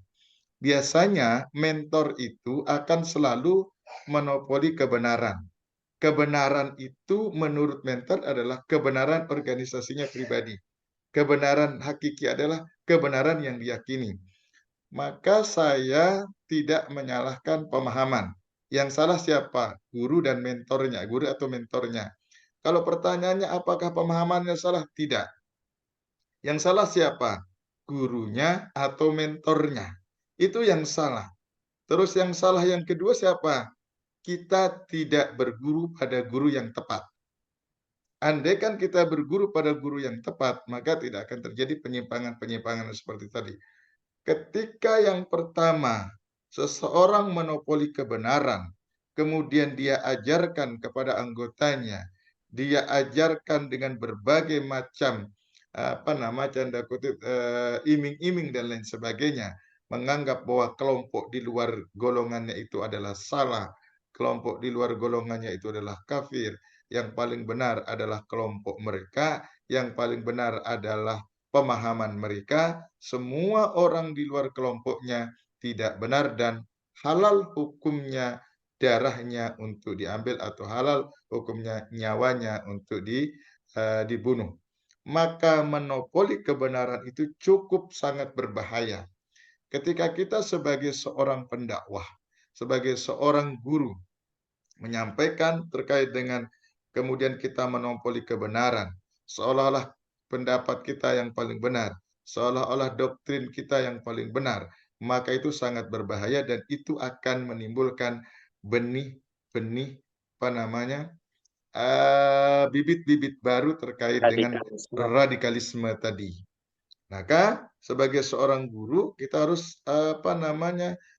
Biasanya mentor itu akan selalu monopoli kebenaran. Kebenaran itu menurut mentor adalah kebenaran organisasinya pribadi. Kebenaran hakiki adalah kebenaran yang diyakini. Maka saya tidak menyalahkan pemahaman. Yang salah siapa? Guru dan mentornya, guru atau mentornya. Kalau pertanyaannya apakah pemahamannya salah? Tidak. Yang salah siapa? Gurunya atau mentornya. Itu yang salah. Terus yang salah yang kedua siapa? Kita tidak berguru pada guru yang tepat. Andai kan kita berguru pada guru yang tepat, maka tidak akan terjadi penyimpangan-penyimpangan seperti tadi. Ketika yang pertama, seseorang monopoli kebenaran, kemudian dia ajarkan kepada anggotanya, dia ajarkan dengan berbagai macam canda kutip iming-iming dan lain sebagainya, menganggap bahwa kelompok di luar golongannya itu adalah salah, kelompok di luar golongannya itu adalah kafir, yang paling benar adalah kelompok mereka, yang paling benar adalah pemahaman mereka, semua orang di luar kelompoknya tidak benar dan halal hukumnya darahnya untuk diambil atau halal hukumnya nyawanya untuk dibunuh. Maka monopoli kebenaran itu cukup sangat berbahaya. Ketika kita sebagai seorang pendakwah, sebagai seorang guru, menyampaikan terkait dengan kemudian kita monopoli kebenaran, seolah-olah pendapat kita yang paling benar, seolah-olah doktrin kita yang paling benar, maka itu sangat berbahaya dan itu akan menimbulkan benih-benih bibit-bibit baru terkait dengan radikalisme tadi. Maka sebagai seorang guru kita harus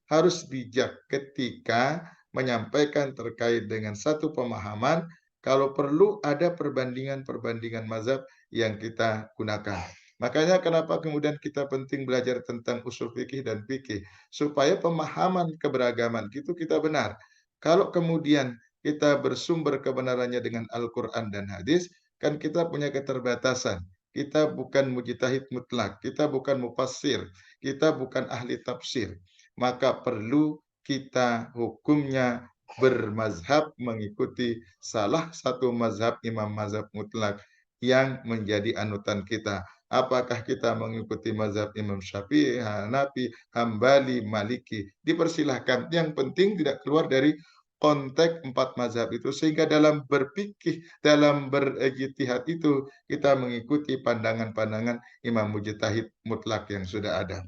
harus bijak ketika menyampaikan terkait dengan satu pemahaman. Kalau perlu ada perbandingan-perbandingan mazhab yang kita gunakan. Makanya kenapa kemudian kita penting belajar tentang usul fikih dan fikih supaya pemahaman keberagaman itu kita benar. Kalau kemudian kita bersumber kebenarannya dengan Al-Quran dan hadis, kan kita punya keterbatasan. Kita bukan mujtahid mutlak, kita bukan mufassir, kita bukan ahli tafsir. Maka perlu kita hukumnya bermazhab mengikuti salah satu mazhab imam mazhab mutlak yang menjadi anutan kita. Apakah kita mengikuti mazhab Imam Syafi'i, Hanafi, Hambali, Maliki? Dipersilahkan. Yang penting tidak keluar dari konteks 4 mazhab itu, sehingga dalam berpikir, dalam berijtihad itu kita mengikuti pandangan-pandangan imam mujtahid mutlak yang sudah ada.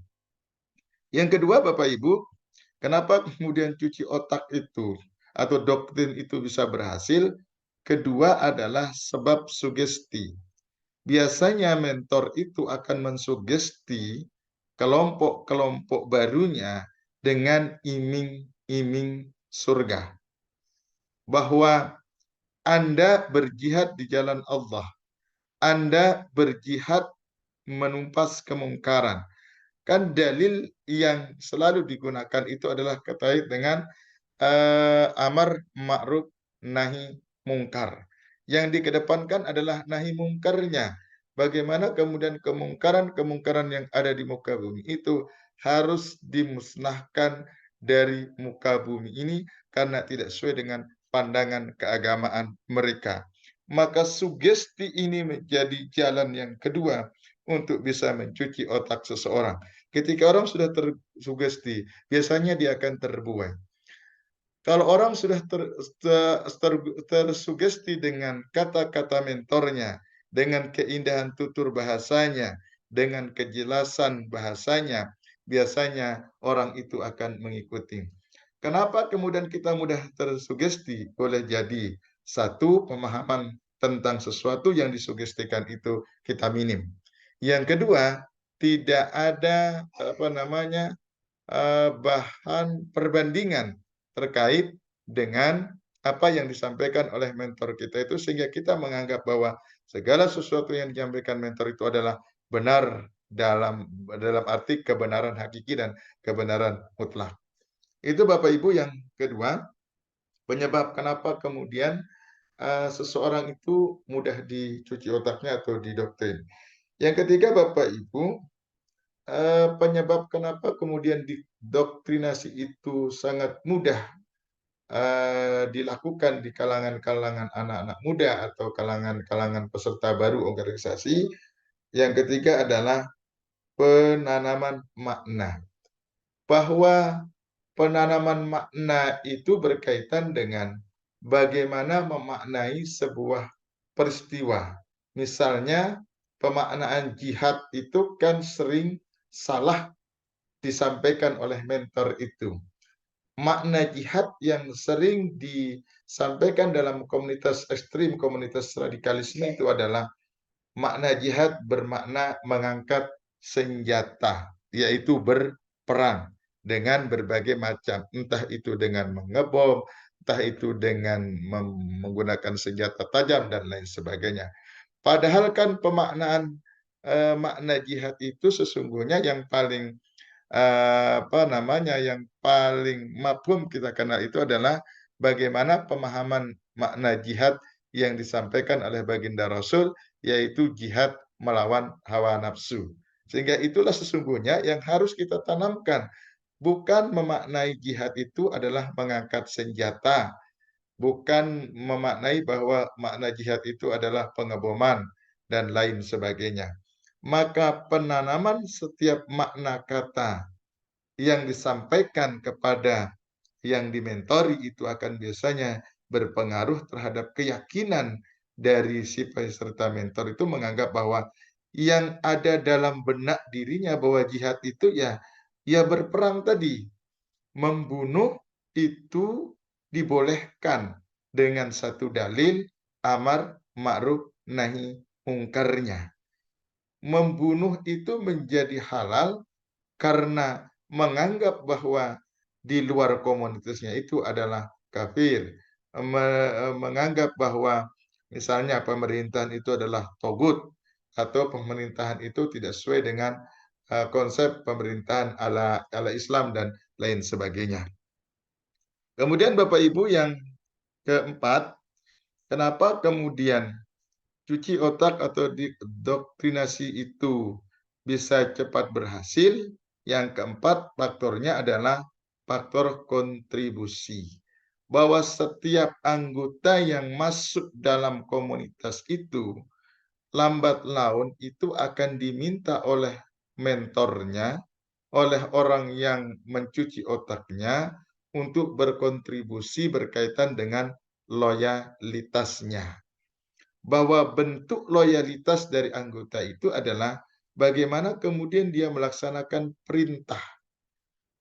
Yang kedua, Bapak Ibu, kenapa kemudian cuci otak itu atau doktrin itu bisa berhasil? Kedua adalah sebab sugesti. Biasanya mentor itu akan mensugesti kelompok-kelompok barunya dengan iming-iming surga. Bahwa Anda berjihad di jalan Allah. Anda berjihad menumpas kemungkaran. Kan dalil yang selalu digunakan itu adalah terkait dengan amar ma'ruf nahi mungkar. Yang dikedepankan adalah nahi mungkarnya. Bagaimana kemudian kemungkaran-kemungkaran yang ada di muka bumi itu harus dimusnahkan dari muka bumi ini karena tidak sesuai dengan pandangan keagamaan mereka. Maka sugesti ini menjadi jalan yang kedua untuk bisa mencuci otak seseorang. Ketika orang sudah tersugesti, biasanya dia akan terbuai. Kalau orang sudah tersugesti dengan kata-kata mentornya, dengan keindahan tutur bahasanya, dengan kejelasan bahasanya, biasanya orang itu akan mengikuti. Kenapa kemudian kita mudah tersugesti? Boleh jadi satu, pemahaman tentang sesuatu yang disugestikan itu kita minim. Yang kedua, tidak ada bahan perbandingan terkait dengan apa yang disampaikan oleh mentor kita itu, sehingga kita menganggap bahwa segala sesuatu yang disampaikan mentor itu adalah benar dalam arti kebenaran hakiki dan kebenaran mutlak. Itu Bapak Ibu yang kedua, penyebab kenapa kemudian seseorang itu mudah dicuci otaknya atau didoktrin. Yang ketiga Bapak Ibu, penyebab kenapa kemudian didoktrinasi itu sangat mudah dilakukan di kalangan-kalangan anak-anak muda atau kalangan-kalangan peserta baru organisasi. Yang ketiga adalah penanaman makna. Bahwa penanaman makna itu berkaitan dengan bagaimana memaknai sebuah peristiwa. Misalnya pemaknaan jihad itu kan sering salah disampaikan oleh mentor itu. Makna jihad yang sering disampaikan dalam komunitas ekstrim, komunitas radikalisme itu adalah makna jihad bermakna mengangkat senjata, yaitu berperang dengan berbagai macam, entah itu dengan mengebom, entah itu dengan menggunakan senjata tajam dan lain sebagainya. Padahal kan pemaknaan makna jihad itu sesungguhnya yang paling yang paling mafhum kita kenal itu adalah bagaimana pemahaman makna jihad yang disampaikan oleh baginda Rasul, yaitu jihad melawan hawa nafsu. Sehingga itulah sesungguhnya yang harus kita tanamkan. Bukan memaknai jihad itu adalah mengangkat senjata. Bukan memaknai bahwa makna jihad itu adalah pengeboman dan lain sebagainya. Maka penanaman setiap makna kata yang disampaikan kepada yang dimentori itu akan biasanya berpengaruh terhadap keyakinan dari si peserta mentor itu, menganggap bahwa yang ada dalam benak dirinya bahwa jihad itu ya berperang tadi. Membunuh itu dibolehkan dengan satu dalil amar ma'ruf nahi mungkarnya. Membunuh itu menjadi halal karena menganggap bahwa di luar komunitasnya itu adalah kafir, menganggap bahwa misalnya pemerintahan itu adalah togut atau pemerintahan itu tidak sesuai dengan konsep pemerintahan ala Islam dan lain sebagainya. Kemudian Bapak Ibu yang keempat, kenapa kemudian cuci otak atau doktrinasi itu bisa cepat berhasil? Yang keempat, faktornya adalah faktor kontribusi. Bahwa setiap anggota yang masuk dalam komunitas itu, lambat laun itu akan diminta oleh mentornya, oleh orang yang mencuci otaknya, untuk berkontribusi berkaitan dengan loyalitasnya. Bahwa bentuk loyalitas dari anggota itu adalah bagaimana kemudian dia melaksanakan perintah.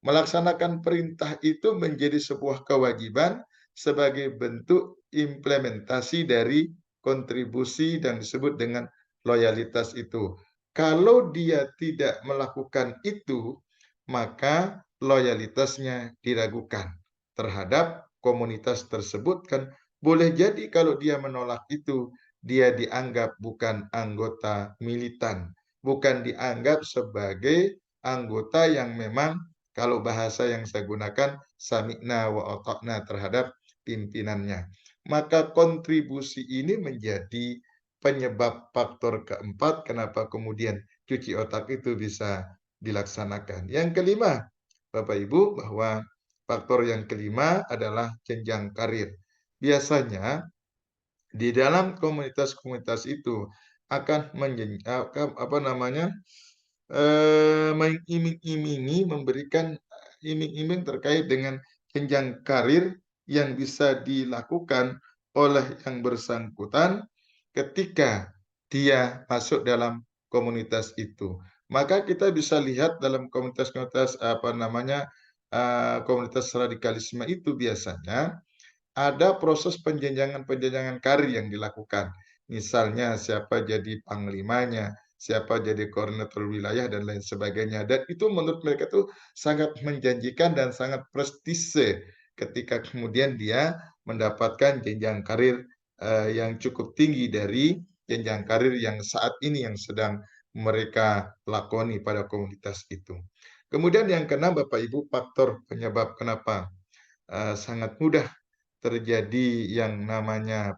Melaksanakan perintah itu menjadi sebuah kewajiban sebagai bentuk implementasi dari kontribusi dan disebut dengan loyalitas itu. Kalau dia tidak melakukan itu, maka loyalitasnya diragukan terhadap komunitas tersebut. Kan boleh jadi kalau dia menolak itu, dia dianggap bukan anggota militan, bukan dianggap sebagai anggota yang memang, kalau bahasa yang saya gunakan, sami'na wa ata'na terhadap pimpinannya. Maka kontribusi ini menjadi penyebab faktor keempat kenapa kemudian cuci otak itu bisa dilaksanakan. Yang kelima, Bapak Ibu, bahwa faktor yang kelima adalah jenjang karir. Biasanya di dalam komunitas-komunitas itu akan mengiming-imingi, memberikan iming-iming terkait dengan jenjang karir yang bisa dilakukan oleh yang bersangkutan ketika dia masuk dalam komunitas itu. Maka kita bisa lihat dalam komunitas-komunitas komunitas radikalisme itu biasanya ada proses penjenjangan karir yang dilakukan. Misalnya siapa jadi panglimanya, siapa jadi koordinator wilayah dan lain sebagainya. Dan itu menurut mereka tuh sangat menjanjikan dan sangat prestise ketika kemudian dia mendapatkan jenjang karir yang cukup tinggi dari jenjang karir yang saat ini yang sedang mereka lakoni pada komunitas itu. Kemudian yang keenam Bapak Ibu, faktor penyebab kenapa sangat mudah terjadi yang namanya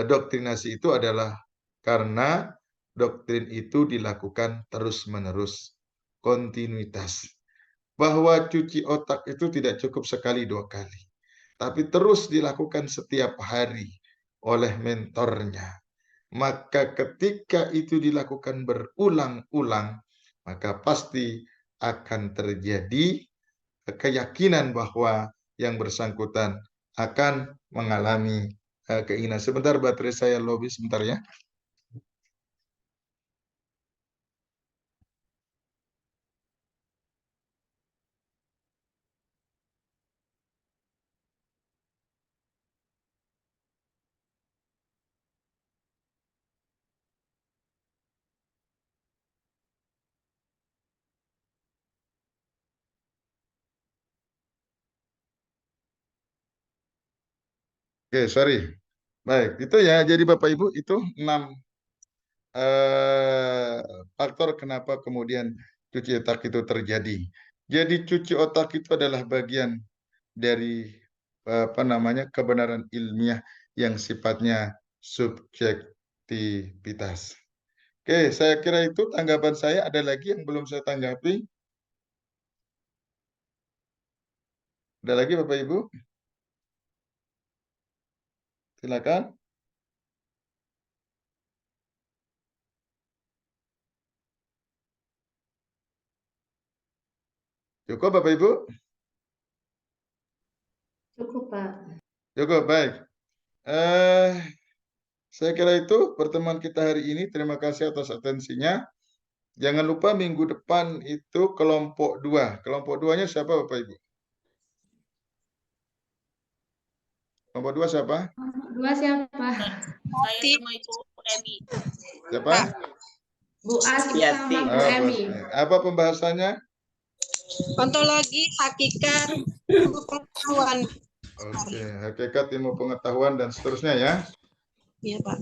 doktrinasi itu adalah karena doktrin itu dilakukan terus-menerus, kontinuitas. Bahwa cuci otak itu tidak cukup sekali 2 kali, tapi terus dilakukan setiap hari oleh mentornya. Maka ketika itu dilakukan berulang-ulang, maka pasti akan terjadi keyakinan bahwa yang bersangkutan akan mengalami keinginan. Sebentar, baterai saya lobby sebentar ya. Oke, sorry. Baik, itu ya. Jadi Bapak Ibu itu 6 faktor kenapa kemudian cuci otak itu terjadi. Jadi cuci otak itu adalah bagian dari kebenaran ilmiah yang sifatnya subjektivitas. Oke, saya kira itu tanggapan saya. Ada lagi yang belum saya tanggapi? Ada lagi Bapak Ibu? Silakan. Cukup Bapak Ibu? Cukup, Pak. Cukup, baik. Saya kira itu pertemuan kita hari ini. Terima kasih atas atensinya. Jangan lupa minggu depan itu kelompok 2. Kelompok 2-nya siapa Bapak Ibu? Kelompok 2 siapa? 2 siapa? Saya sama Ibu Emi. Siapa? Bu Asti sama Bu Emi. Apa pembahasannya? Ontologi hakikat pengetahuan. Oke, hakikat ilmu pengetahuan dan seterusnya ya. Iya, Pak.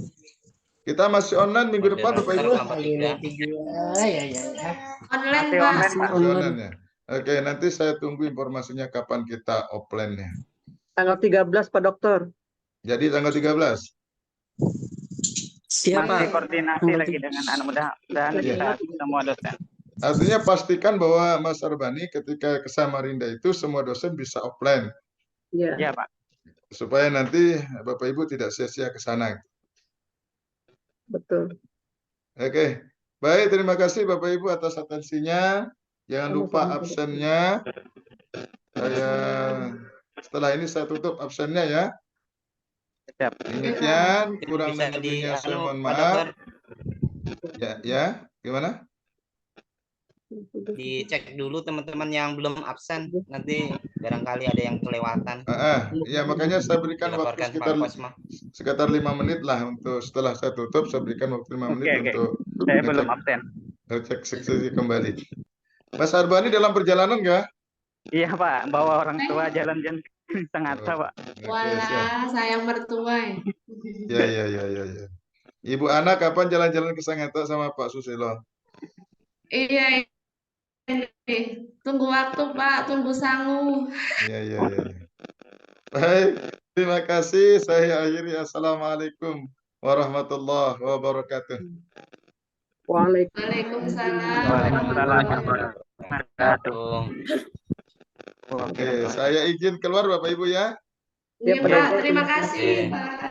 Kita masih online minggu depan Bapak Ibu. Online, Pak. Masih online ya. Oke, nanti saya tunggu informasinya kapan kita offline-nya. Tanggal 13 Pak Dokter. Jadi tanggal 13. Masih koordinasi lagi dengan anak muda dan kita semua dosen. Artinya pastikan bahwa Mas Arbani ketika ke Samarinda itu semua dosen bisa offline. Iya, Pak. Supaya nanti Bapak Ibu tidak sia-sia ke sana. Betul. Oke. Baik, terima kasih Bapak Ibu atas atensinya. Jangan lupa absennya. Setelah ini saya tutup absennya ya. Demikian, kurang lebihnya saya mohon maaf. Ya, gimana? Dicek dulu teman-teman yang belum absen, nanti barangkali ada yang kelewatan. Ya makanya saya berikan waktu sekitar 5 menit lah untuk setelah saya tutup, saya berikan waktu 5 menit untuk saya belum absen. Cek seksi kembali. Mas Arbani dalam perjalanan nggak? Iya Pak, bawa orang tua jalan-jalan Sangatta Pak. Walah, sayang mertua. Ya. Ibu Ana kapan jalan-jalan ke Sangatta sama Pak Susilo? Iya. Tunggu waktu Pak, tunggu sangu. Iya. Baik, terima kasih. Saya akhiri. Assalamualaikum warahmatullahi wabarakatuh. Waalaikumsalam. Oke, saya izin keluar Bapak Ibu ya. Iya Pak, terima kasih Pak.